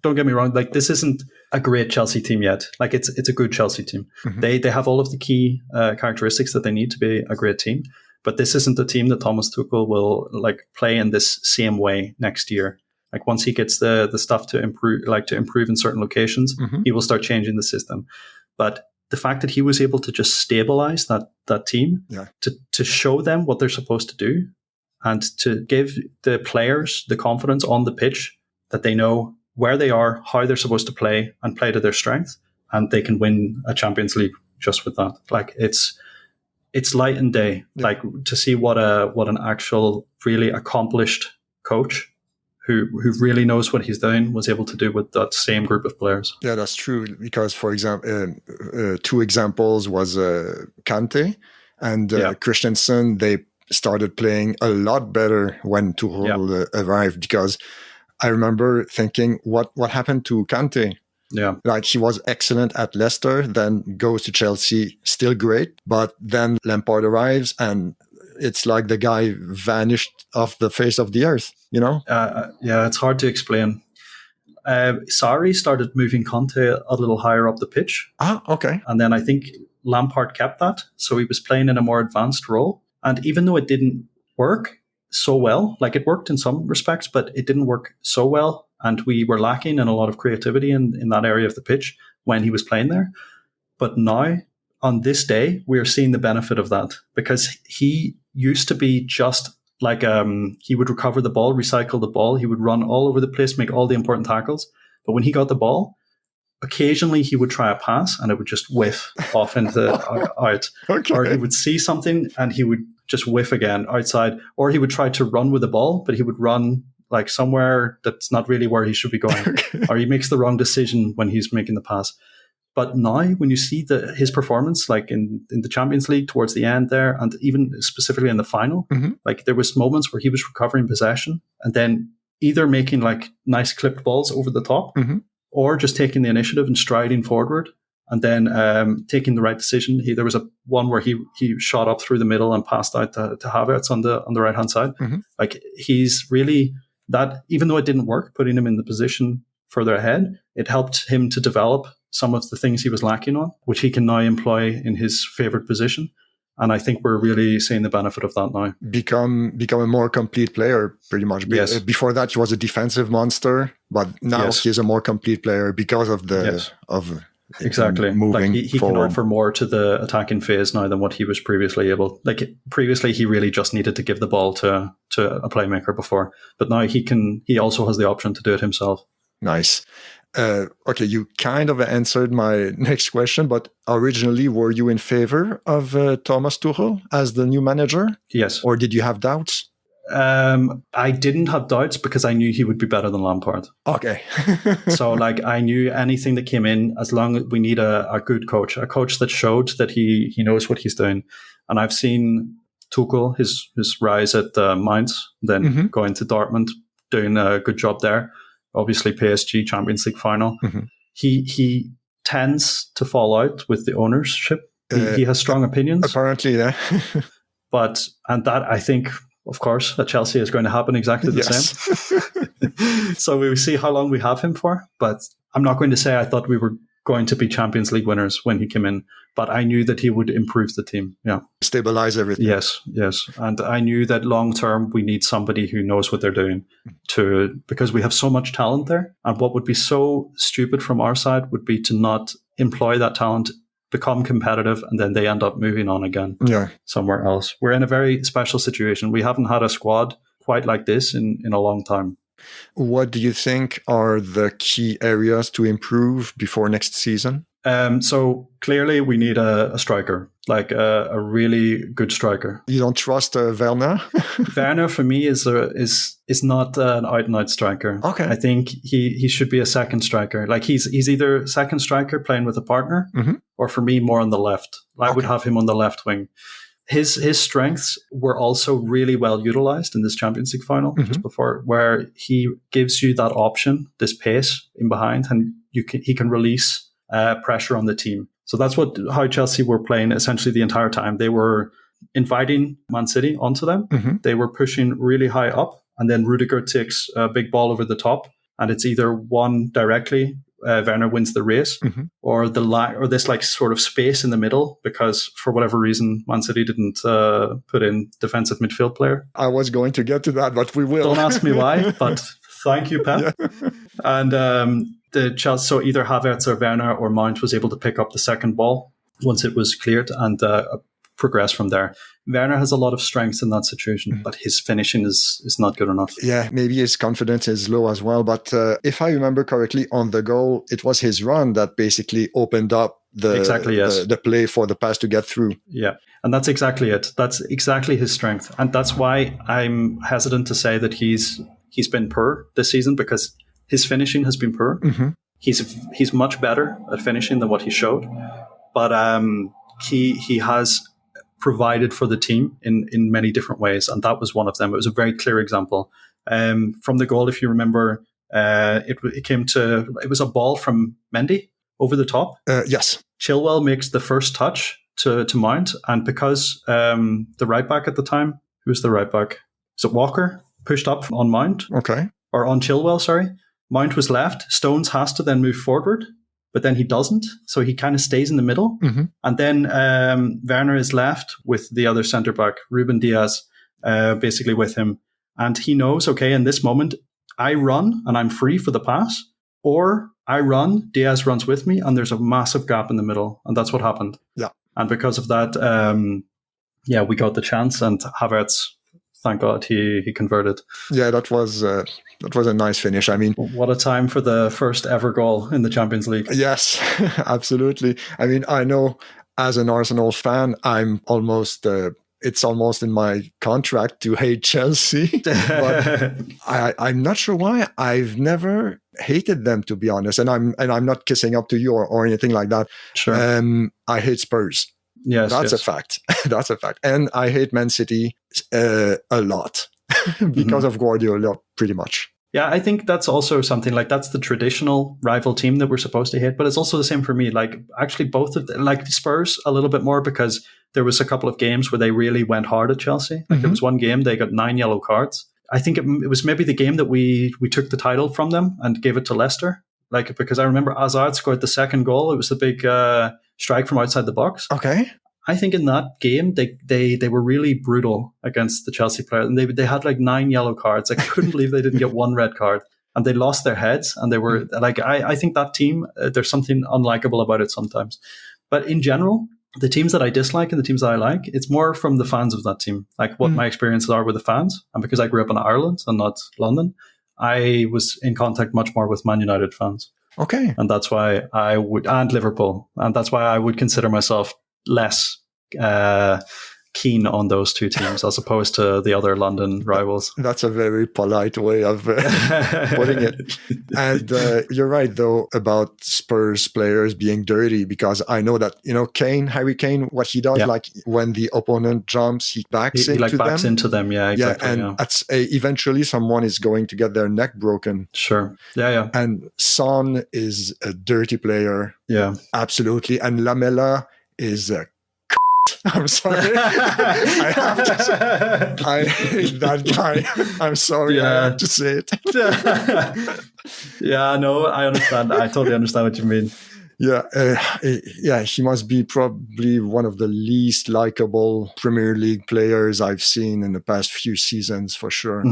don't get me wrong, like this isn't a great Chelsea team yet. Like it's a good Chelsea team. They have all of the key characteristics that they need to be a great team, but this isn't a team that Thomas Tuchel will like play in this same way next year. Like once he gets the stuff to improve in certain locations, he will start changing the system. But the fact that he was able to just stabilize that team, to show them what they're supposed to do, and to give the players the confidence on the pitch that they know where they are, how they're supposed to play, and play to their strength, and they can win a Champions League just with that. Like it's light and day. Yeah. Like to see what an actual really accomplished coach who really knows what he's doing was able to do with that same group of players. Yeah, that's true. Because, for example, 2 examples was Kante and Christensen. They started playing a lot better when Tuchel arrived, because I remember thinking, what happened to Kante? Yeah. Like he was excellent at Leicester, then goes to Chelsea, still great, but then Lampard arrives and it's like the guy vanished off the face of the earth, you know? Yeah, it's hard to explain. Sarri started moving Conte a little higher up the pitch. Ah, okay. And then I think Lampard kept that. So he was playing in a more advanced role. And even though it didn't work so well, like it worked in some respects, but it didn't work so well. And we were lacking in a lot of creativity in that area of the pitch when he was playing there. But now, on this day, we are seeing the benefit of that, because he used to be just like he would recover the ball, recycle the ball. He would run all over the place, make all the important tackles. But when he got the ball, occasionally he would try a pass and it would just whiff off into out. Okay. Or he would see something and he would just whiff again outside. Or he would try to run with the ball, but he would run like somewhere that's not really where he should be going. Okay. Or he makes the wrong decision when he's making the pass. But now, when you see his performance, like in the Champions League towards the end there, and even specifically in the final, like there was moments where he was recovering possession and then either making like nice clipped balls over the top, or just taking the initiative and striding forward and then taking the right decision. There was one where he shot up through the middle and passed out to Havertz on the right hand side. Like he's really that. Even though it didn't work, putting him in the position further ahead, it helped him to develop some of the things he was lacking on, which he can now employ in his favorite position. And I think we're really seeing the benefit of that now. Become a more complete player, pretty much. Yes. Before that, he was a defensive monster, but now he's a more complete player because of the exactly moving like he forward. can offer more to the attacking phase now than what he was previously able. Like previously, he really just needed to give the ball to a playmaker before, but now he also has the option to do it himself. Nice. Okay, you kind of answered my next question, but originally, were you in favor of Thomas Tuchel as the new manager? Yes. Or did you have doubts? I didn't have doubts because I knew he would be better than Lampard. Okay. So like I knew anything that came in, as long as we need a good coach, a coach that showed that he knows what he's doing. And I've seen Tuchel, his rise at Mainz, then going to Dortmund, doing a good job there. Obviously PSG Champions League final. He tends to fall out with the ownership. He has strong opinions. Apparently, yeah. and that I think, of course, at Chelsea is going to happen exactly the same. So we will see how long we have him for. But I'm not going to say I thought we were going to be Champions League winners when he came in, but I knew that he would improve the team. Yeah. Stabilize everything. Yes. And I knew that long term we need somebody who knows what they're doing because we have so much talent there. And what would be so stupid from our side would be to not employ that talent, become competitive, and then they end up moving on again somewhere else. We're in a very special situation. We haven't had a squad quite like this in a long time. What do you think are the key areas to improve before next season? So clearly we need a striker, like a really good striker. You don't trust Werner? Werner for me is not an out and out striker. Okay. I think he should be a second striker. Like he's either second striker playing with a partner, or for me more on the left. I would have him on the left wing. His strengths were also really well utilized in this Champions League final just before, where he gives you that option, this pace in behind, and he can release pressure on the team. So that's how Chelsea were playing essentially the entire time. They were inviting Man City onto them. They were pushing really high up, and then Rudiger takes a big ball over the top, and it's either won directly. Werner wins the race, or this like sort of space in the middle, because for whatever reason Man City didn't put in defensive midfield player. I was going to get to that, but we will. Don't ask me why, but thank you, Pep. Yeah. And the Chelsea, so either Havertz or Werner or Mount was able to pick up the second ball once it was cleared and progress from there. Werner has a lot of strengths in that situation, but his finishing is not good enough. Yeah, maybe his confidence is low as well. But if I remember correctly, on the goal, it was his run that basically opened up the play for the pass to get through. Yeah, and that's exactly it. That's exactly his strength. And that's why I'm hesitant to say that he's been poor this season, because his finishing has been poor. He's much better at finishing than what he showed. But he has provided for the team in many different ways, and that was one of them. It was a very clear example. From the goal, if you remember, it was a ball from Mendy over the top. Yes. Chilwell makes the first touch to Mount, and because the right back at the time, who's the right back? Is it Walker? Pushed up on Mount. Okay. Or on Chilwell, sorry. Mount was left. Stones has to then move forward, but then he doesn't. So he kind of stays in the middle. And then Werner is left with the other centre-back, Ruben Diaz, basically with him. And he knows, okay, in this moment, I run and I'm free for the pass, or I run, Diaz runs with me, and there's a massive gap in the middle. And that's what happened. Yeah. And because of that, we got the chance, and Havertz, thank God, he converted. Yeah, that was a nice finish. I mean, what a time for the first ever goal in the Champions League. Yes, absolutely. I mean, I know as an Arsenal fan, it's almost in my contract to hate Chelsea, but I'm not sure why. I've never hated them, to be honest. And I'm not kissing up to you or anything like that. Sure. I hate Spurs. Yes, that's a fact. That's a fact. And I hate Man City a lot because of Guardiola, pretty much. Yeah, I think that's also something like that's the traditional rival team that we're supposed to hate, but it's also the same for me. Like actually both of them, like Spurs a little bit more because there was a couple of games where they really went hard at Chelsea. Like there was one game they got 9 yellow cards. I think it was maybe the game that we took the title from them and gave it to Leicester. Like because I remember Hazard scored the second goal. It was the big strike from outside the box. Okay. I think in that game they were really brutal against the Chelsea players, and they had like 9 yellow cards. I couldn't believe they didn't get one red card, and they lost their heads. And they were like, I think that team, there's something unlikable about it sometimes. But in general, the teams that I dislike and the teams that I like, it's more from the fans of that team, like what my experiences are with the fans. And because I grew up in Ireland and not London, I was in contact much more with Man United fans. Okay. And that's why I would, and Liverpool, and that's why I would consider myself less keen on those two teams as opposed to the other London rivals. That's a very polite way of putting it. And you're right, though, about Spurs players being dirty, because I know that, Harry Kane, what he does, like when the opponent jumps, he backs into them. Yeah, exactly. And that's eventually someone is going to get their neck broken. Sure. Yeah. And Son is a dirty player. Yeah. Absolutely. And Lamela is a I'm sorry. I have to say, I hate that guy. I'm sorry. I have to say it. Yeah, no, I understand. I totally understand what you mean. Yeah, he must be probably one of the least likable Premier League players I've seen in the past few seasons, for sure.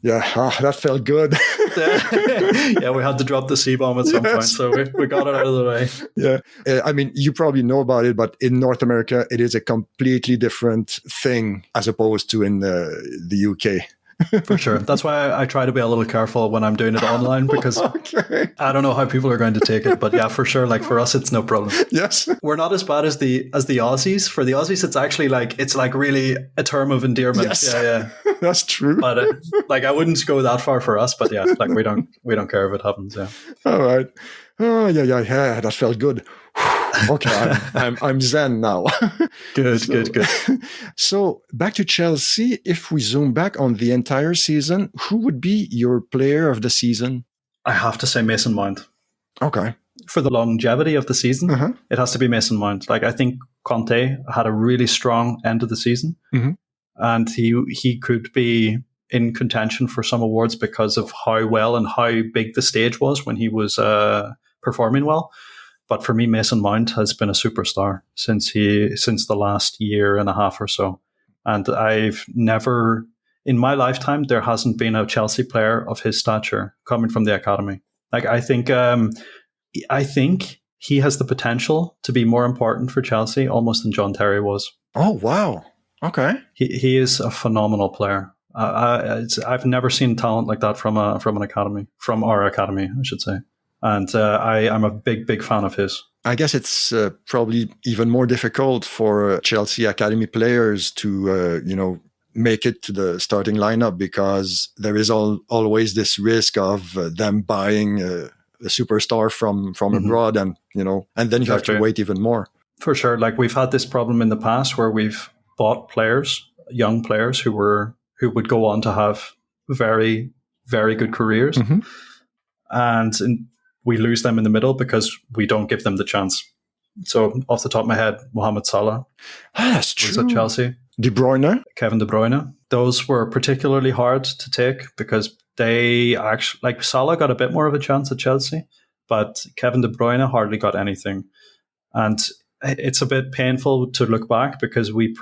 Yeah, that felt good. Yeah, we had to drop the C-bomb at some point, so we got it out of the way. Yeah, I mean, you probably know about it, but in North America, it is a completely different thing as opposed to in the UK. For sure. That's why I try to be a little careful when I'm doing it online, because I don't know how people are going to take it. But yeah, for sure. Like for us, it's no problem. Yes. We're not as bad as the Aussies. For the Aussies, it's actually it's really a term of endearment. Yes. Yeah. That's true. But I wouldn't go that far for us. But yeah, like we don't care if it happens. Yeah. All right. Oh yeah. That felt good. Okay, I'm zen now. Good. So back to Chelsea. If we zoom back on the entire season, who would be your player of the season? I have to say Mason Mount. Okay. For the longevity of the season, it has to be Mason Mount. Like I think Conte had a really strong end of the season, and he could be in contention for some awards because of how well and how big the stage was when he was performing well. But for me, Mason Mount has been a superstar since the last year and a half or so. And I've never, in my lifetime, there hasn't been a Chelsea player of his stature coming from the academy. Like I think he has the potential to be more important for Chelsea almost than John Terry was. Oh wow! Okay, he is a phenomenal player. I've never seen talent like that from our academy, I should say. And I'm a big fan of his. I guess it's probably even more difficult for Chelsea Academy players to, make it to the starting lineup, because there is always this risk of them buying a superstar from abroad, and then you have to wait even more. For sure. Like we've had this problem in the past where we've bought players, young players who would go on to have very, very good careers. And we lose them in the middle because we don't give them the chance. So off the top of my head, Mohamed Salah that's true. Was at Chelsea. Kevin De Bruyne. Those were particularly hard to take because they actually, like Salah got a bit more of a chance at Chelsea, but Kevin De Bruyne hardly got anything. And it's a bit painful to look back because we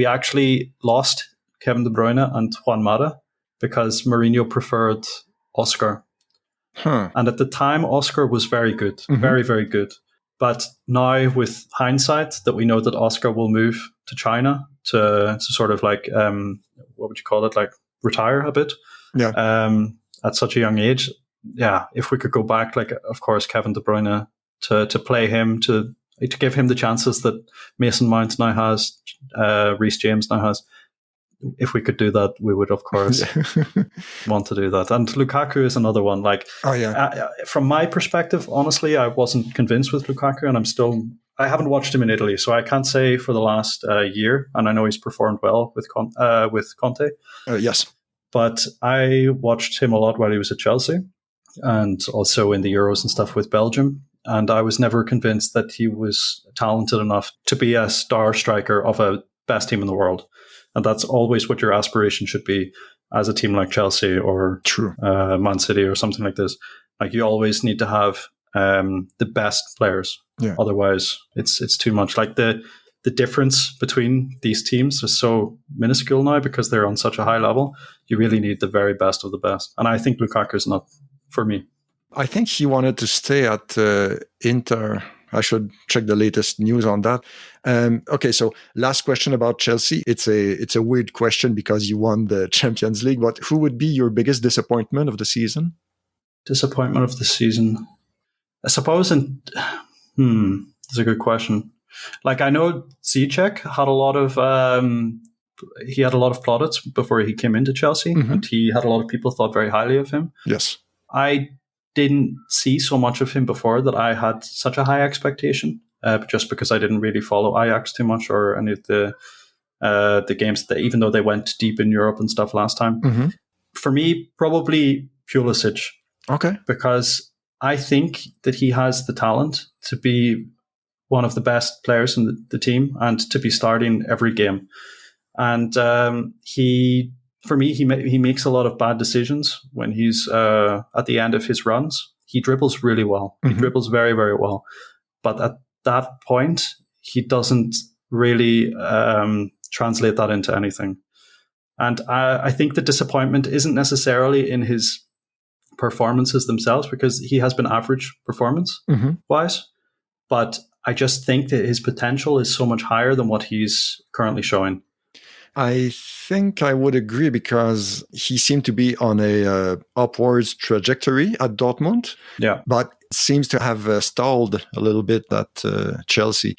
actually lost Kevin De Bruyne and Juan Mata because Mourinho preferred Oscar. And at the time, Oscar was very good, very, very good. But now with hindsight that we know that Oscar will move to China to sort of like, what would you call it? Like retire a bit at such a young age. Yeah, if we could go back, like, of course, Kevin De Bruyne to play him, to give him the chances that Mason Mount now has, Reece James now has. If we could do that, we would, of course, want to do that. And Lukaku is another one. Like, from my perspective, honestly, I wasn't convinced with Lukaku, and I haven't watched him in Italy, so I can't say for the last year. And I know he's performed well with Conte. Yes, But I watched him a lot while he was at Chelsea and also in the Euros and stuff with Belgium. And I was never convinced that he was talented enough to be a star striker of a best team in the world. And that's always what your aspiration should be as a team like Chelsea or Man City or something like this. Like, you always need to have the best players. Yeah. Otherwise, it's too much. Like, the difference between these teams is so minuscule now because they're on such a high level. You really need the very best of the best. And I think Lukaku is not for me. I think he wanted to stay at Inter. I should check the latest news on that. Okay, so last question about Chelsea. It's a weird question because you won the Champions League, but who would be your biggest disappointment of the season? Disappointment of the season? I suppose, that's a good question. Like, I know Ziyech had a lot of plaudits before he came into Chelsea, and he had a lot of people thought very highly of him. Yes. I didn't see so much of him before that I had such a high expectation, just because I didn't really follow Ajax too much or any of the games, even though they went deep in Europe and stuff last time. For me, probably Pulisic. Okay. Because I think that he has the talent to be one of the best players in the team and to be starting every game. And he makes a lot of bad decisions when he's at the end of his runs. He dribbles really well. He dribbles very, very well. But at that point, he doesn't really translate that into anything. And I think the disappointment isn't necessarily in his performances themselves, because he has been average performance-wise. But I just think that his potential is so much higher than what he's currently showing. I think I would agree because he seemed to be on a upwards trajectory at Dortmund, but seems to have stalled a little bit at Chelsea.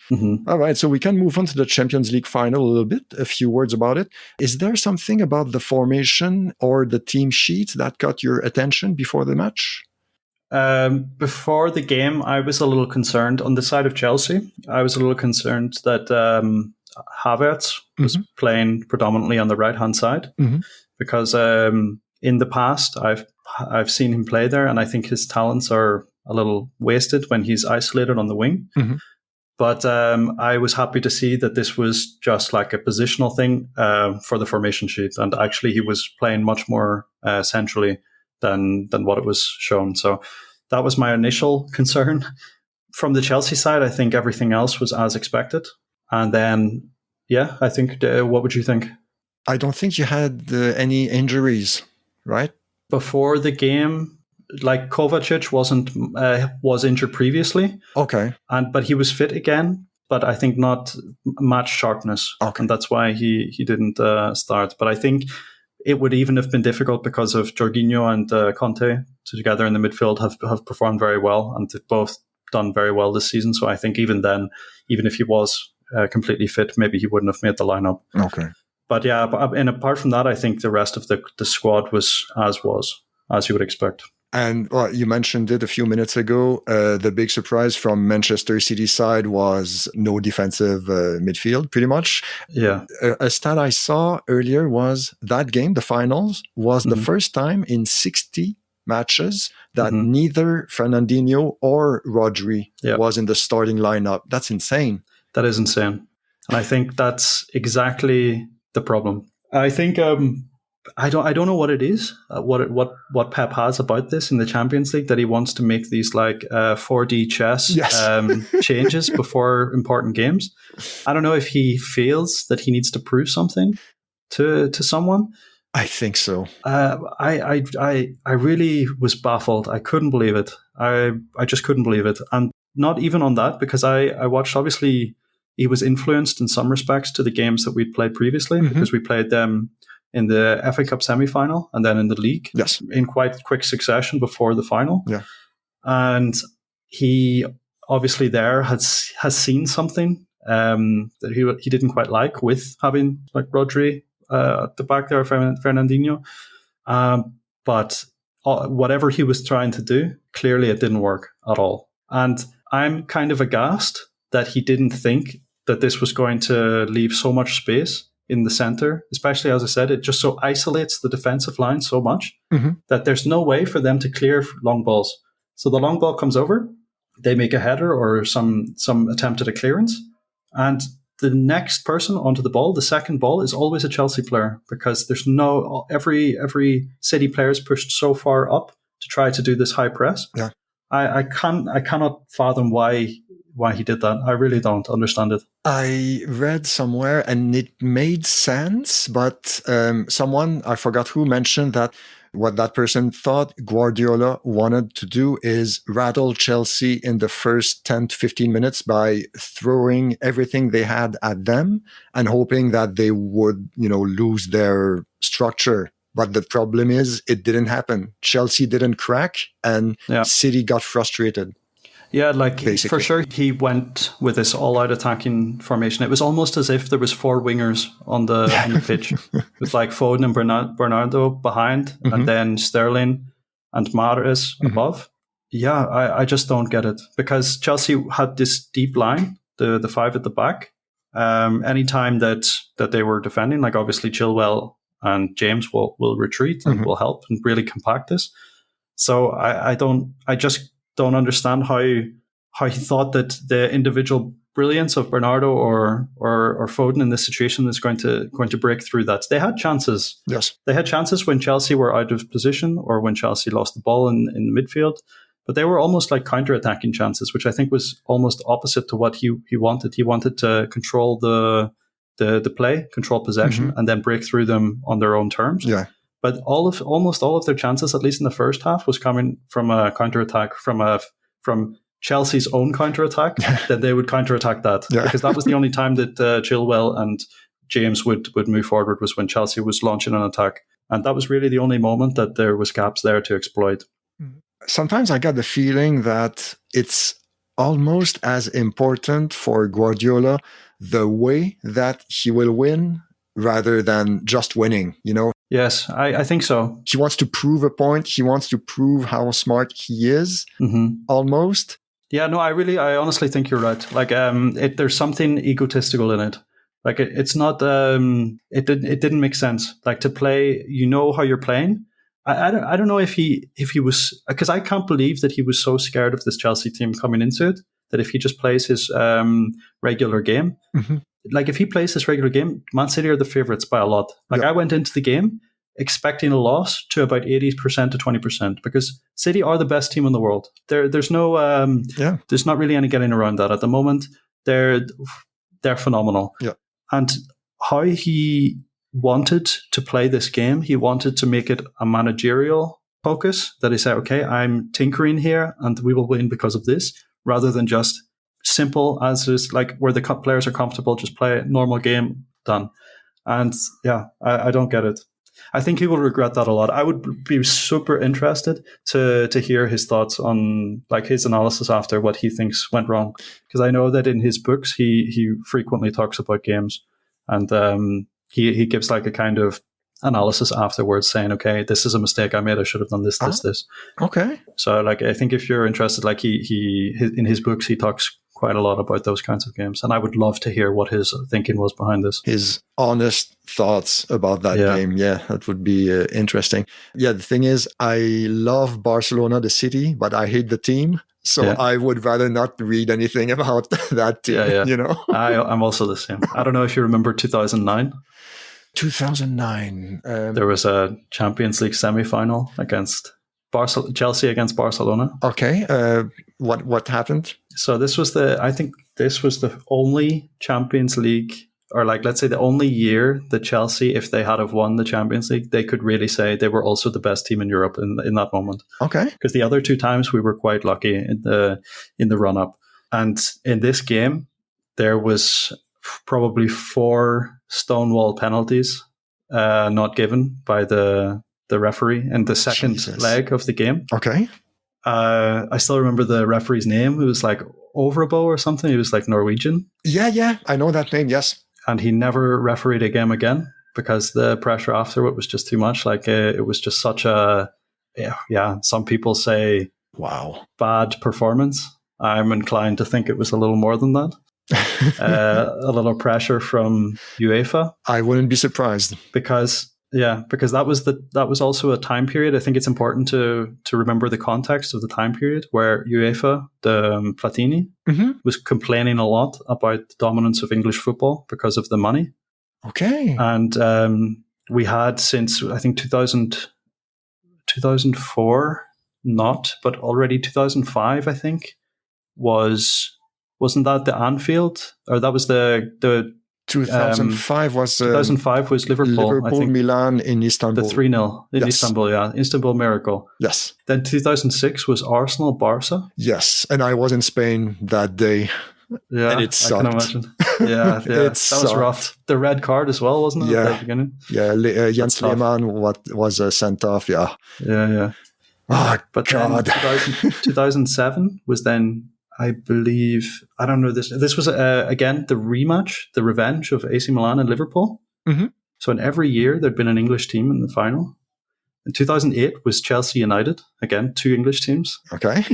All right, so we can move on to the Champions League final a little bit, a few words about it. Is there something about the formation or the team sheet that caught your attention before the match? Before the game, I was a little concerned on the side of Chelsea. I was a little concerned that Havertz was playing predominantly on the right-hand side, because in the past I've seen him play there, and I think his talents are a little wasted when he's isolated on the wing. But I was happy to see that this was just like a positional thing for the formation sheet, and actually he was playing much more centrally than what it was shown. So that was my initial concern. From the Chelsea side, I think everything else was as expected. And then, I think, what would you think? I don't think you had any injuries, right? Before the game, like Kovacic was injured previously. Okay. But he was fit again, but I think not match sharpness. Okay. And that's why he didn't start. But I think it would even have been difficult because of Jorginho and Conte together in the midfield have performed very well, and they've both done very well this season. So I think even then, even if he was completely fit, maybe he wouldn't have made the lineup. Okay. But and apart from that, I think the rest of the squad was as you would expect. And you mentioned it a few minutes ago. The big surprise from Manchester City side was no defensive midfield, pretty much. Yeah. A stat I saw earlier was that game, the finals, was the first time in 60 matches that neither Fernandinho or Rodri was in the starting lineup. That's insane. That is insane. And I think that's exactly the problem. I think I don't know what it is, what Pep has about this in the Champions League, that he wants to make these like 4D chess changes before important games. I don't know if he feels that he needs to prove something to someone. I think so. I really was baffled. I couldn't believe it. I just couldn't believe it. And not even on that, because I watched, obviously, he was influenced in some respects to the games that we'd played previously, because we played them in the FA Cup semi-final and then in the league in quite quick succession before the final. Yeah. And he obviously there has seen something that he didn't quite like with having like Rodri at the back there, Fernandinho. But whatever he was trying to do, clearly it didn't work at all. And I'm kind of aghast that he didn't think that this was going to leave so much space in the center, especially as I said, it just so isolates the defensive line so much that there's no way for them to clear long balls. So the long ball comes over, they make a header or some attempt at a clearance, and the next person onto the ball, the second ball, is always a Chelsea player, because there's every City player is pushed so far up to try to do this high press. Yeah. I cannot fathom why he did that. I really don't understand it. I read somewhere and it made sense, but someone, I forgot who, mentioned that what that person thought Guardiola wanted to do is rattle Chelsea in the first 10 to 15 minutes by throwing everything they had at them and hoping that they would, lose their structure. But the problem is it didn't happen. Chelsea didn't crack and City got frustrated. Yeah, basically. For sure, he went with this all-out attacking formation. It was almost as if there was 4 wingers on the pitch, with Foden and Bernardo behind, and then Sterling and Mahrez above. Yeah, I just don't get it, because Chelsea had this deep line, the 5 at the back. Anytime that they were defending, obviously Chilwell and James will retreat and will help and really compact this. So I just don't understand how he thought that the individual brilliance of Bernardo or Foden in this situation is going to break through that. They had chances. Yes. They had chances when Chelsea were out of position or when Chelsea lost the ball in the midfield, but they were almost like counter-attacking chances, which I think was almost opposite to what he wanted. He wanted to control the play, control possession, and then break through them on their own terms. Yeah. But almost all of their chances, at least in the first half, was coming from a counterattack, from Chelsea's own counterattack. That they would counterattack that, because that was the only time that Chilwell and James would move forward, was when Chelsea was launching an attack, and that was really the only moment that there was gaps there to exploit. Sometimes I get the feeling that it's almost as important for Guardiola the way that he will win rather than just winning, Yes, I think so. He wants to prove a point. He wants to prove how smart he is, almost. Yeah, no, I honestly think you're right. There's something egotistical in it. It's not. It didn't make sense. To play, how you're playing. I don't know if he was, because I can't believe that he was so scared of this Chelsea team coming into it, that if he just plays his regular game. If he plays this regular game, Man City are the favourites by a lot. I went into the game expecting a loss to about 80% to 20%, because City are the best team in the world. There's no, there's not really any getting around that at the moment. They're phenomenal. Yeah. And how he wanted to play this game, he wanted to make it a managerial focus, that he said, okay, I'm tinkering here and we will win because of this, rather than just simple as is where the players are comfortable, just play a normal game, done. And I don't get it. I think he will regret that a lot. I would be super interested to hear his thoughts on his analysis after what he thinks went wrong, because I know that in his books he frequently talks about games, and he gives a kind of analysis afterwards, saying, okay, this is a mistake I made, I should have done this. Okay. So I think if you're interested, he in his books he talks quite a lot about those kinds of games, and I would love to hear what his thinking was behind this. His honest thoughts about that game. Yeah, that would be interesting. Yeah, the thing is, I love Barcelona, the city, but I hate the team. So I would rather not read anything about that team, I'm also the same. I don't know if you remember 2009. 2009. There was a Champions League semi-final against Chelsea against Barcelona. Okay. What happened? So this was the only Champions League, or let's say the only year that Chelsea, if they had have won the Champions League, they could really say they were also the best team in Europe in that moment. Okay. Because the other 2 times we were quite lucky in the run up, and in this game there was probably 4 stonewall penalties not given by the referee in the second leg of the game. Okay. I still remember the referee's name. It was Overbo or something. He was Norwegian. Yeah. I know that name, yes. And he never refereed a game again, because the pressure afterward was just too much. It was just such a, some people say, wow, bad performance. I'm inclined to think it was a little more than that. a little pressure from UEFA. I wouldn't be surprised. Because that was also a time period. I think it's important to remember the context of the time period where UEFA, the Platini, was complaining a lot about the dominance of English football because of the money. Okay. And we had since, I think, 2004, but already 2005, I think, wasn't that the Anfield? Or that was the 2005 was 2005 was Liverpool, I think. Milan in Istanbul. The 3-0 in Istanbul, yeah. Istanbul Miracle. Yes. Then 2006 was Arsenal Barca. Yes, and I was in Spain that day. Yeah, and it sucked. I can imagine. Yeah, that was rough. The red card as well, wasn't it? Yeah, at the beginning? Yeah. Jens Lehmann was sent off. Yeah. Oh, but God. Then 2007 was then, I believe, I don't know this. This was again the rematch, the revenge of AC Milan and Liverpool. Mm-hmm. So in every year there'd been an English team in the final. In 2008 was Chelsea United, again 2 English teams. Okay.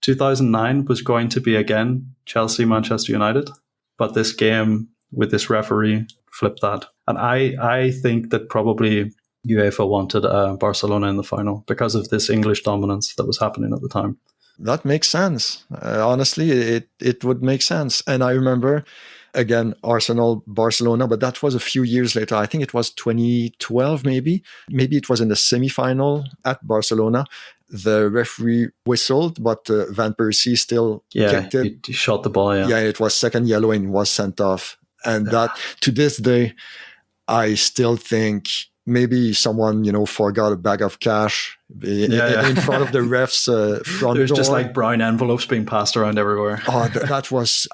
2009 was going to be again Chelsea Manchester United, but this game with this referee flipped that. And I think that probably UEFA wanted Barcelona in the final because of this English dominance that was happening at the time. That makes sense. Honestly, it would make sense. And I remember, again, Arsenal, Barcelona, but that was a few years later. I think it was 2012, maybe. Maybe it was in the semi-final at Barcelona. The referee whistled, but Van Persie still kicked it. He shot the ball, Yeah, it was second yellow and was sent off. And that, to this day, I still think maybe someone, forgot a bag of cash in front of the ref's front There's door. just like brown envelopes being passed around everywhere. Oh, that was,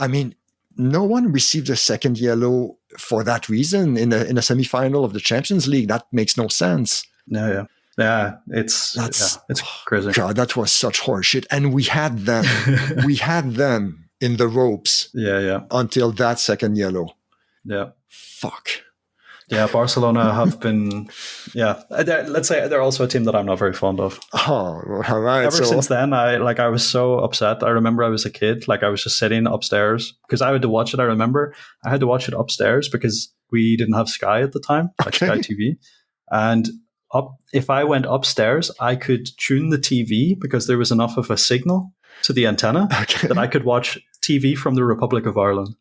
no one received a second yellow for that reason in a semi-final of the Champions League. That makes no sense. Yeah, it's crazy. God, that was such horseshit. And we had them. We had them in the ropes. Yeah. Until that second yellow. Yeah. Fuck. Yeah, Barcelona have been, let's say they're also a team that I'm not very fond of. Oh, all right. Ever since then, I was so upset. I remember I was a kid, I was just sitting upstairs because I had to watch it. I remember I had to watch it upstairs because we didn't have Sky at the time, Sky TV. And if I went upstairs, I could tune the TV because there was enough of a signal to the antenna that I could watch TV from the Republic of Ireland.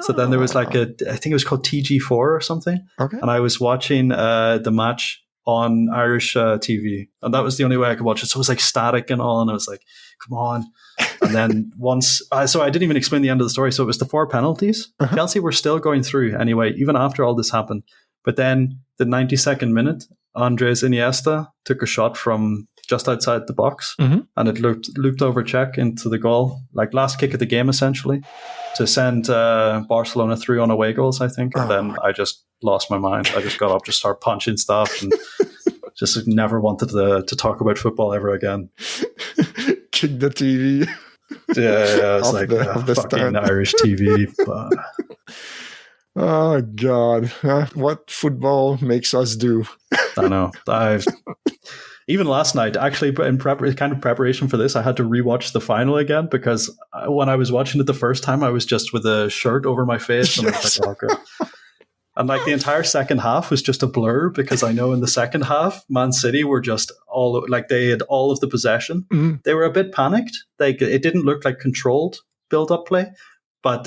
So then there was I think it was called TG4 or something. Okay. And I was watching the match on Irish TV. And that was the only way I could watch it. So it was static and all. And I was like, come on. And then so I didn't even explain the end of the story. So it was the 4 penalties. Uh-huh. Chelsea were still going through anyway, even after all this happened. But then the 92nd minute, Andres Iniesta took a shot from just outside the box. Mm-hmm. And it looped over Czech into the goal. Last kick of the game, essentially, to send Barcelona through on away goals, I think. And then I just lost my mind. I just got up, just started punching stuff, and just never wanted to talk about football ever again. Kick the TV. Yeah, it's the fucking stand. Irish TV. But... Oh, God. What football makes us do. I know. Even last night, actually, in preparation for this, I had to rewatch the final again because when I was watching it the first time, I was just with a shirt over my face. And I was like, oh, God. And the entire second half was just a blur because I know in the second half, Man City were just they had all of the possession. Mm-hmm. They were a bit panicked. It didn't look like controlled build-up play. But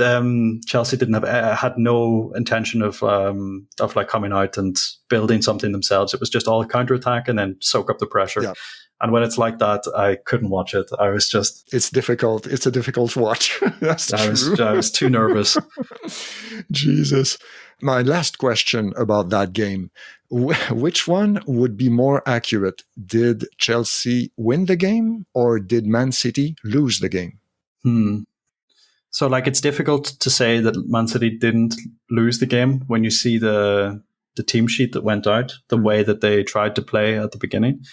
Chelsea had no intention of coming out and building something themselves. It was just all counterattack and then soak up the pressure. Yeah. And when it's like that, I couldn't watch it. I was just... It's difficult. It's a difficult watch. That's true. I was too nervous. Jesus. My last question about that game. Which one would be more accurate? Did Chelsea win the game or did Man City lose the game? So, it's difficult to say that Man City didn't lose the game when you see the team sheet that went out, the way that they tried to play at the beginning.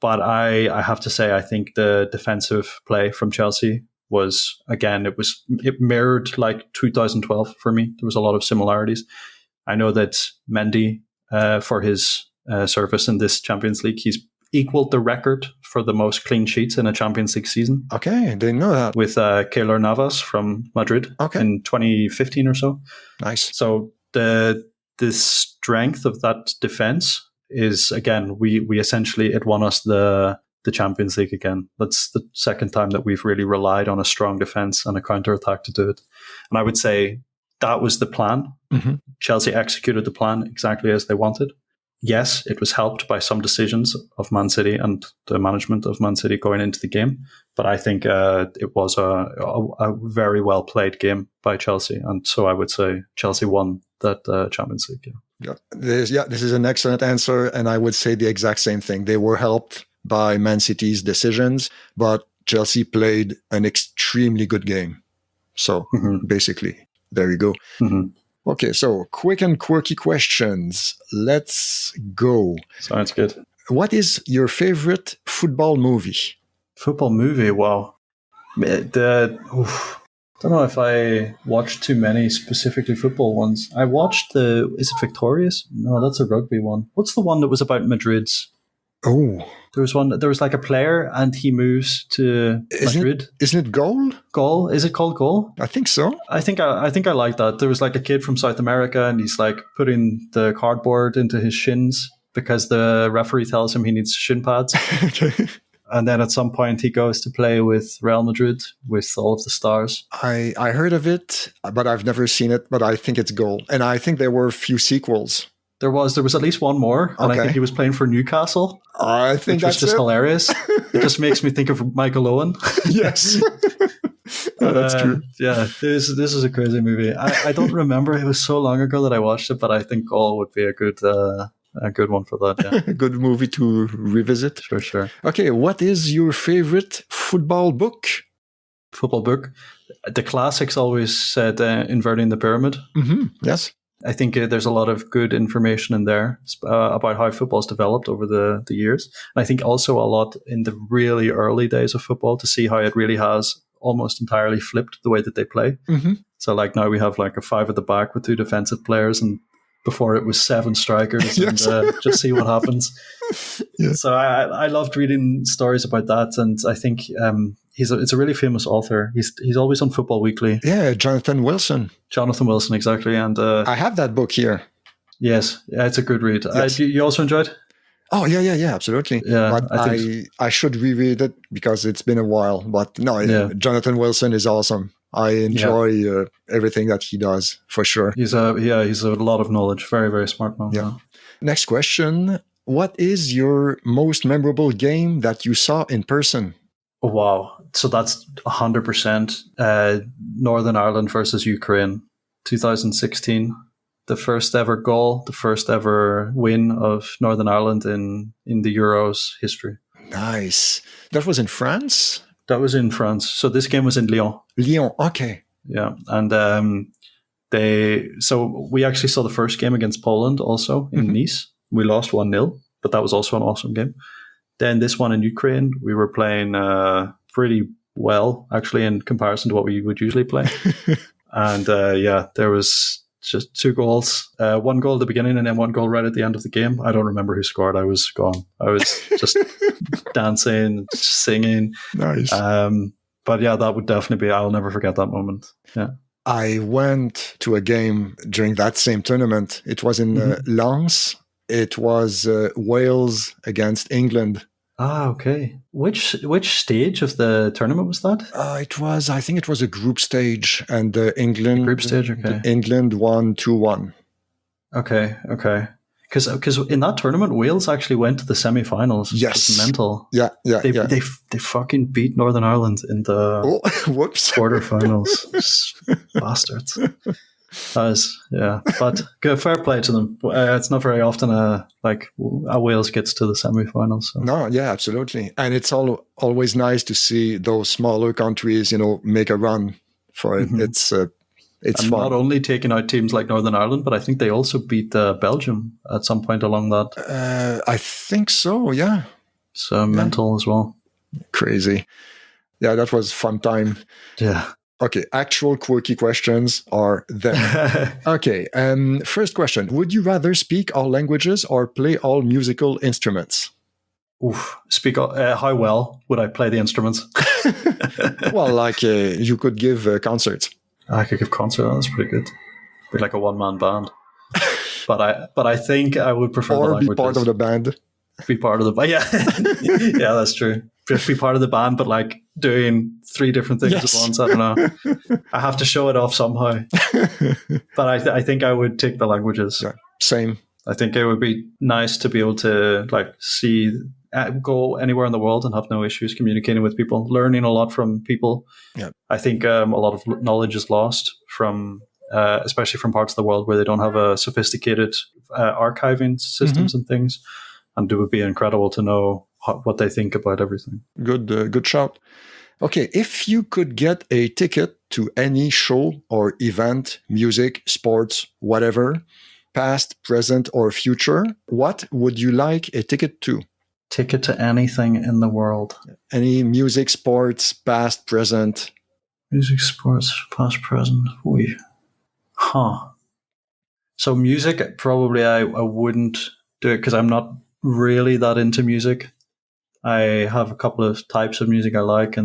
But I have to say, I think the defensive play from Chelsea was, again, it mirrored 2012 for me. There was a lot of similarities. I know that Mendy, for his service in this Champions League, equaled the record for the most clean sheets in a Champions League season. Okay, I didn't know that. With Keylor Navas from Madrid in 2015 or so. Nice. So the strength of that defense is, again, we essentially, it won us the Champions League again. That's the second time that we've really relied on a strong defense and a counter-attack to do it. And I would say that was the plan. Mm-hmm. Chelsea executed the plan exactly as they wanted. Yes, it was helped by some decisions of Man City and the management of Man City going into the game. But I think it was a very well played game by Chelsea. And so I would say Chelsea won that Champions League game. This is an excellent answer. And I would say the exact same thing. They were helped by Man City's decisions, but Chelsea played an extremely good game. So basically, there you go. Mm-hmm. Okay, so quick and quirky questions. Let's go. Sounds good. What is your favorite football movie? Football movie? Wow. I don't know if I watched too many specifically football ones. I watched is it Victorious? No, that's a rugby one. What's the one that was about Madrid's? Oh. There was like a player and he moves to Madrid. Isn't it Goal? Goal? Is it called Goal? I think so. I think I like that. There was like a kid from South America and he's like putting the cardboard into his shins because the referee tells him he needs shin pads. Okay. And then at some point he goes to play with Real Madrid with all of the stars. I heard of it, but I've never seen it, but I think it's Goal. And I think there were a few sequels. There was at least one more, and I think he was playing for Newcastle. I think that's just hilarious. It just makes me think of Michael Owen. Yes. That's true. Yeah, this is a crazy movie. I don't remember. It was so long ago that I watched it, but I think Goal would be a good one for that. Yeah. A good movie to revisit. For sure. Okay, what is your favorite football book? Football book? The classics always said Inverting the Pyramid. Mm-hmm. Yes. I think there's a lot of good information in there about how football's developed over the years. And I think also a lot in the really early days of football to see how it really has almost entirely flipped the way that they play. Mm-hmm. So like now we have like a 5 at the back with 2 defensive players, and before it was 7 strikers. Yes. And just see what happens. Yeah. So I loved reading stories about that. And I think it's a really famous author. He's always on Football Weekly. Yeah, Jonathan Wilson, exactly. And I have that book here. Yes, it's a good read. Yes. You also enjoyed? Oh, yeah, absolutely. Yeah, but I should reread it because it's been a while. But no, Jonathan Wilson is awesome. I enjoy everything that he does, for sure. He's a lot of knowledge. Very, very smart man. Yeah. Next question. What is your most memorable game that you saw in person? Oh, wow. So that's 100% Northern Ireland versus Ukraine, 2016. The first ever goal, the first ever win of Northern Ireland in the Euros history. Nice. That was in France? That was in France. So this game was in Lyon. Lyon, okay. Yeah. And so we actually saw the first game against Poland also in Nice. We lost 1-0, but that was also an awesome game. Then this one in Ukraine, we were playing pretty well, actually, in comparison to what we would usually play. And there was just 2 goals, 1 goal at the beginning and then 1 goal right at the end of the game. I don't remember who scored. I was gone. I was just dancing, singing. Nice. But yeah, that would definitely be, I'll never forget that moment. Yeah. I went to a game during that same tournament. It was in Lens. It was Wales against England. Ah, okay. Which stage of the tournament was that? I think it was a group stage, and England. Group stage, okay. England won 2-1. Okay. Because in that tournament, Wales actually went to the semi-finals. Yes, it's mental. Yeah. They fucking beat Northern Ireland in the quarterfinals. Bastards. But good, fair play to them. It's not very often a Wales gets to the semi-finals. So. No, yeah, absolutely, and it's always nice to see those smaller countries, make a run for it. It's fun. Not only taking out teams like Northern Ireland, but I think they also beat Belgium at some point along that. I think so. Yeah, so mental as well. Crazy. Yeah, that was fun time. Yeah. Okay, actual quirky questions are there. Okay, first question. Would you rather speak all languages or play all musical instruments? Oof. How well would I play the instruments? Well, like you could give concerts. I could give concerts. That's pretty good. Be like a one-man band. But I think I would prefer or the languages. be part of the band. Be part of the band. Yeah. Yeah, that's true. Just be part of the band, but like doing 3 different things at once. I don't know. I have to show it off somehow. But I think I would take the languages. Yeah, same. I think it would be nice to be able to like go anywhere in the world and have no issues communicating with people, learning a lot from people. Yeah. I think a lot of knowledge is lost from, especially from parts of the world where they don't have a sophisticated archiving systems and things. And it would be incredible to know what they think about everything. Good shout. Okay, if you could get a ticket to any show or event, music, sports, whatever, past, present, or future, what would you like a ticket to? Ticket to anything in the world. Any music, sports, past, present? Music, sports, past, present. Oy. Huh. So music, probably I wouldn't do it because I'm not really that into music. I have a couple of types of music I like,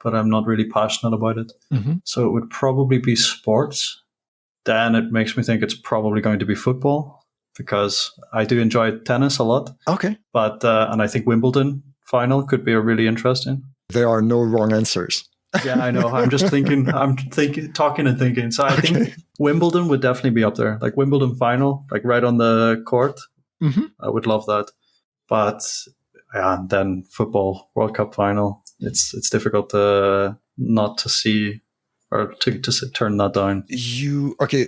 but I'm not really passionate about it. Mm-hmm. So it would probably be sports. Then it makes me think it's probably going to be football because I do enjoy tennis a lot. Okay. But and I think Wimbledon final could be really interesting. There are no wrong answers. Yeah, I know. I'm just thinking. Talking and thinking. So I think Wimbledon would definitely be up there. Like Wimbledon final, like right on the court. Mm-hmm. I would love that. But yeah, and then football World Cup final. It's difficult to not to see or to turn that down.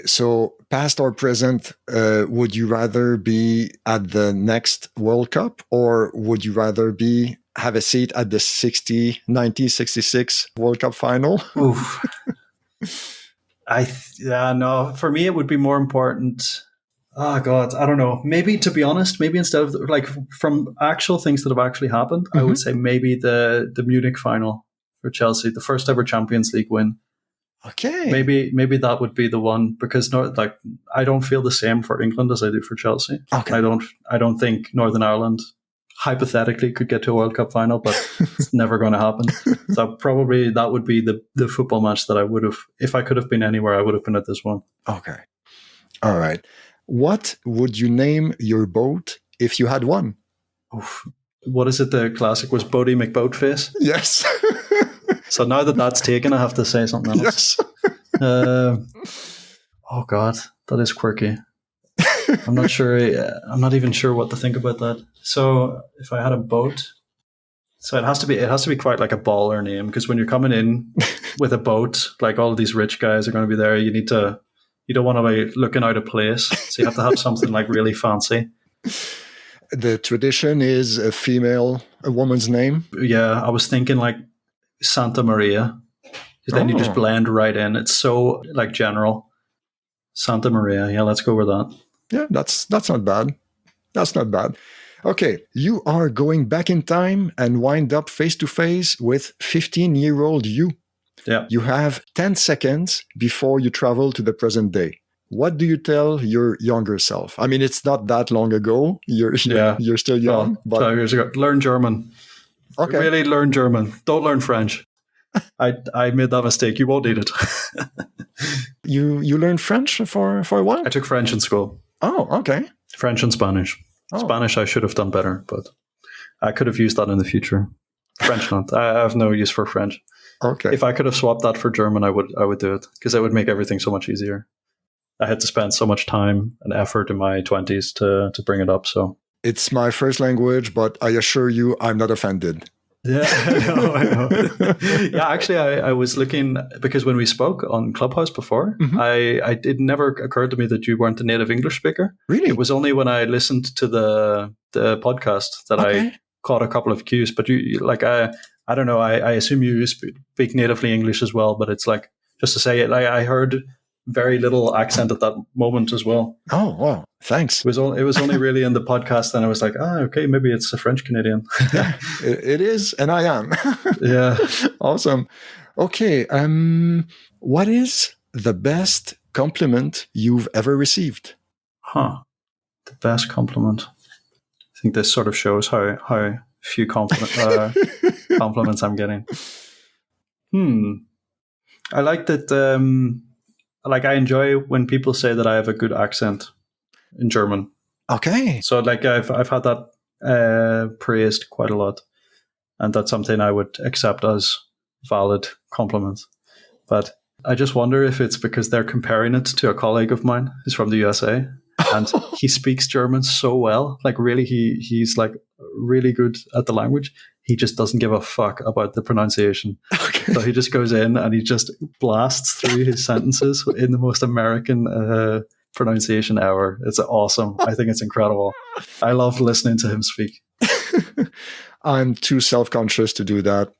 So past or present, would you rather be at the next World Cup or would you rather have a seat at the 66 World Cup final? Oof. No, for me it would be more important. Oh God, I don't know. Maybe, to be honest, instead of like from actual things that have actually happened, I would say maybe the Munich final for Chelsea, the first ever Champions League win. Okay. Maybe that would be the one because I don't feel the same for England as I do for Chelsea. Okay. I don't think Northern Ireland hypothetically could get to a World Cup final, but it's never going to happen. So probably that would be the football match that I would have, if I could have been anywhere, I would have been at this one. Okay. All right. What would you name your boat if you had one? Oof. What is it? The classic was Bodie McBoatface. Yes. So now that that's taken, I have to say something else. Yes. Oh God, that is quirky. I'm not sure. I'm not even sure what to think about that. So if I had a boat, so it has to be quite like a baller name because when you're coming in with a boat, like all of these rich guys are going to be there. You don't want to be looking out of place. So you have to have something like really fancy. The tradition is a woman's name. Yeah, I was thinking like Santa Maria. Then you just blend right in. It's so like general. Santa Maria. Yeah, let's go with that. Yeah, that's not bad. That's not bad. Okay, you are going back in time and wind up face to face with 15-year-old you. Yeah. You have 10 seconds before you travel to the present day. What do you tell your younger self? I mean, it's not that long ago. You're still young. Well, 12 years ago. Learn German. Okay. Really learn German. Don't learn French. I made that mistake. You won't need it. You learned French for a while? I took French in school. Oh, okay. French and Spanish. Oh. Spanish I should have done better, but I could have used that in the future. French not. I have no use for French. Okay. If I could have swapped that for German, I would do it because it would make everything so much easier. I had to spend so much time and effort in my 20s to bring it up. So it's my first language, but I assure you, I'm not offended. Yeah, I know. Yeah, actually, I was looking because when we spoke on Clubhouse before, it never occurred to me that you weren't a native English speaker. Really? It was only when I listened to the podcast that I caught a couple of cues. But you like, I don't know. I assume you speak natively English as well. But it's like, just to say it, like I heard very little accent at that moment as well. Oh, wow. Thanks. It was only really in the podcast, and I was like, okay, maybe it's a French Canadian. Yeah, it is, and I am. Yeah. Awesome. Okay. What is the best compliment you've ever received? The best compliment. I think this sort of shows how few compliments I'm getting. I like that. Like, I enjoy when people say that I have a good accent in German. Okay. So like I've had that praised quite a lot, and that's something I would accept as valid compliments. But I just wonder if it's because they're comparing it to a colleague of mine who's from the USA, and he speaks German so well. Like, really, he's like really good at the language. He just doesn't give a fuck about the pronunciation. Okay. So he just goes in and he just blasts through his sentences in the most American pronunciation ever. It's awesome. I think it's incredible. I love listening to him speak. I'm too self-conscious to do that.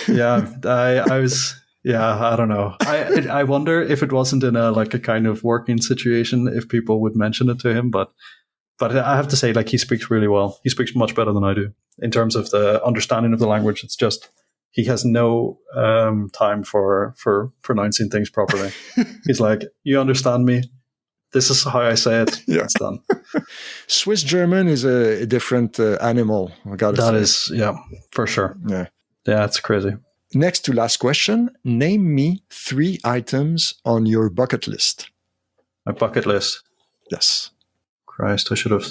Yeah, I was. Yeah, I don't know. I wonder if it wasn't in a kind of working situation, if people would mention it to him. But I have to say, like, he speaks really well. He speaks much better than I do in terms of the understanding of the language. It's just he has no time for pronouncing things properly. He's like, you understand me? This is how I say it. Yeah. It's done. Swiss German is a different animal, I gotta say. That is, yeah, for sure. Yeah. Yeah, it's crazy. Next to last question. Name me 3 items on your bucket list. My bucket list. Yes. Christ, I should have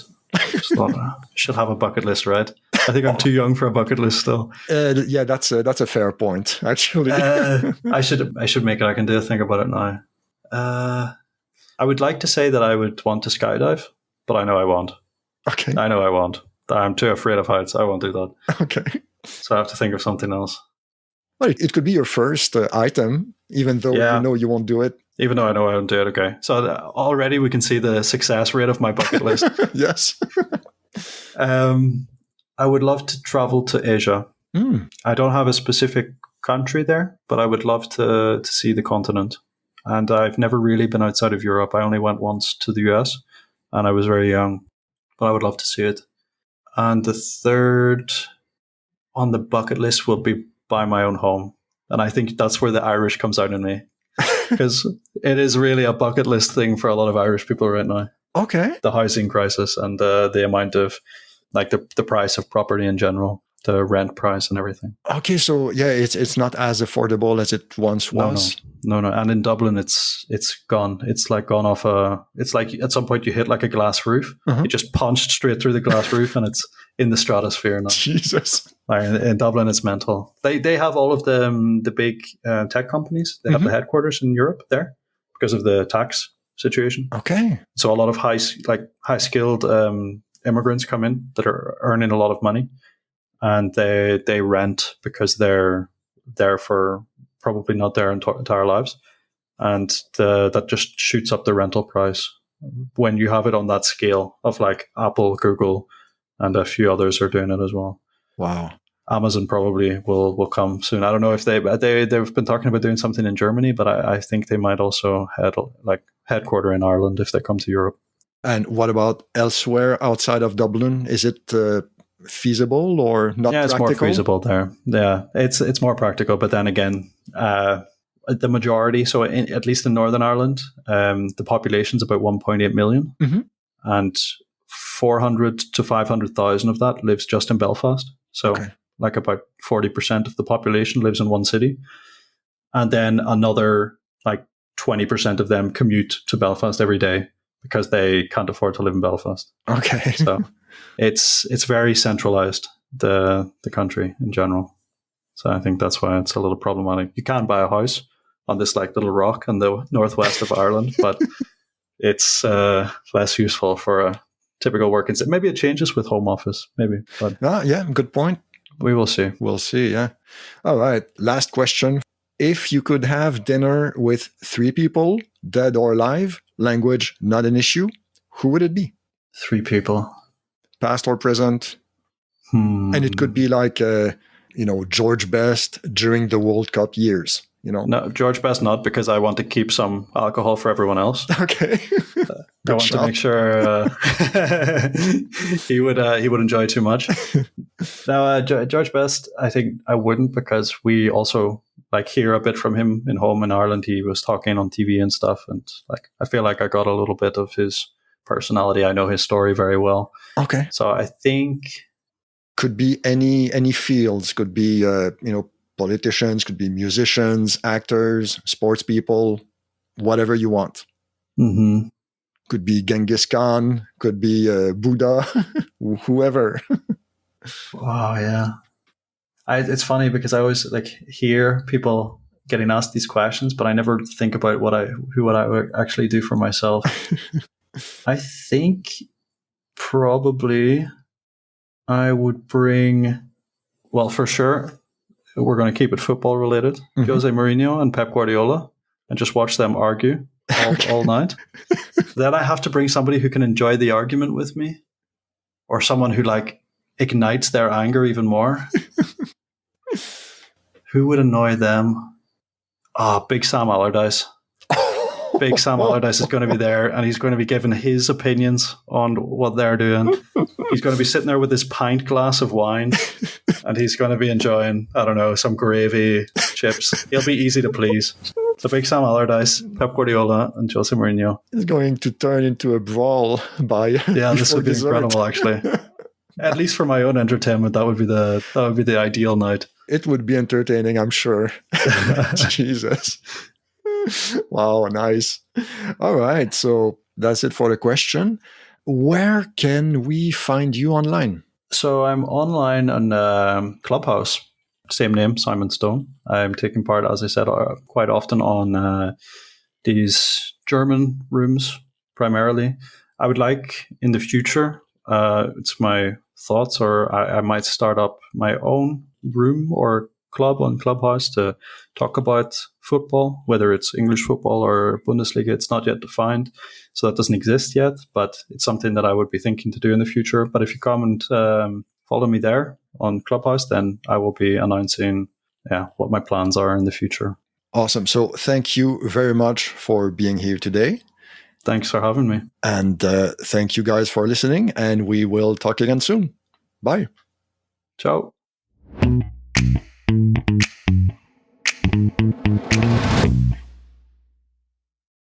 should have a bucket list, right? I think I'm too young for a bucket list still. Yeah, that's a fair point, actually. I should make it. I can do a thing about it now. I would like to say that I would want to skydive, but I know I won't. Okay. I know I won't. I'm too afraid of heights. I won't do that. Okay. So I have to think of something else. Well, it could be your first item, even though you know you won't do it. Even though I know I won't do it, okay. So already we can see the success rate of my bucket list. Yes. I would love to travel to Asia. I don't have a specific country there, but I would love to see the continent. And I've never really been outside of Europe. I only went once to the US, and I was very young, but I would love to see it. And the third on the bucket list will be buy my own home. And I think that's where the Irish comes out in me. Because it is really a bucket list thing for a lot of Irish people right now. Okay. The housing crisis and the amount of, like, the price of property in general, the rent price and everything. Okay, so yeah, it's not as affordable as it once was. No. And in Dublin, it's gone. It's like gone off it's like at some point you hit like a glass roof. It just punched straight through the glass roof, and it's in the stratosphere now. Jesus. Like, in Dublin, it's mental. They have all of the big tech companies. They have the headquarters in Europe there because of the tax situation. Okay. So a lot of high skilled immigrants come in that are earning a lot of money, and they rent because they're there for probably not their entire lives, and that just shoots up the rental price when you have it on that scale of like Apple, Google, and a few others are doing it as well. Wow. Amazon probably will come soon. I don't know if they've been talking about doing something in Germany, but I think they might also headquarter in Ireland if they come to Europe. And what about elsewhere outside of Dublin? Is it feasible or not? Yeah, it's practical? more feasible there. Yeah, it's more practical. But then again, the majority, so at least in Northern Ireland, the population's about 1.8 million, and 400 to 500,000 of that lives just in Belfast. So like about 40% of the population lives in one city. And then another like 20% of them commute to Belfast every day because they can't afford to live in Belfast. Okay. So it's very centralized, the country in general. So I think that's why it's a little problematic. You can buy a house on this like little rock in the northwest of Ireland, but it's less useful for a typical work. Maybe it changes with home office, maybe. But yeah, good point. We will see. We'll see, yeah. All right, last question. If you could have dinner with 3 people, dead or alive, language not an issue, who would it be? 3 people. Past or present? And it could be like, George Best during the World Cup years. No, George Best not, because I want to keep some alcohol for everyone else. Okay. I want to make sure he would enjoy too much. Now, George Best, I think I wouldn't, because we also like hear a bit from him in home in Ireland. He was talking on TV and stuff, and like I feel like I got a little bit of his personality. I know his story very well. Okay. So I think Could be any fields. Could be politicians. Could be musicians, actors, sports people, whatever you want. Mm-hmm. Could be Genghis Khan. Could be Buddha. Whoever. Oh yeah. It's funny because I always hear people getting asked these questions, but I never think about what I would actually do for myself. I think probably I would bring, well, for sure, we're going to keep it football related, mm-hmm. Jose Mourinho and Pep Guardiola, and just watch them argue all night. Then I have to bring somebody who can enjoy the argument with me, or someone who ignites their anger even more. Who would annoy them? Big Sam Allardyce. Big Sam Allardyce is going to be there, and he's going to be giving his opinions on what they're doing. He's going to be sitting there with his pint glass of wine, and he's going to be enjoying, I don't know, some gravy, chips. He'll be easy to please. So Big Sam Allardyce, Pep Guardiola, and Jose Mourinho. It's going to turn into a brawl by this would be incredible, actually. At least for my own entertainment, that would be the ideal night. It would be entertaining, I'm sure. Jesus. Wow, nice. All right, so that's it for the question. Where can we find you online? So I'm online on Clubhouse. Same name, Simon Stone. I'm taking part, as I said, quite often on these German rooms, primarily. I would like, in the future, it's my thoughts, or I might start up my own room or club on Clubhouse to talk about football, whether it's English football or Bundesliga. It's not yet defined, so that doesn't exist yet, but it's something that I would be thinking to do in the future. But if you come and follow me there on Clubhouse, then I will be announcing what my plans are in the future. Awesome. So thank you very much for being here today. Thanks for having me. And thank you guys for listening, and we will talk again soon. Bye. Ciao.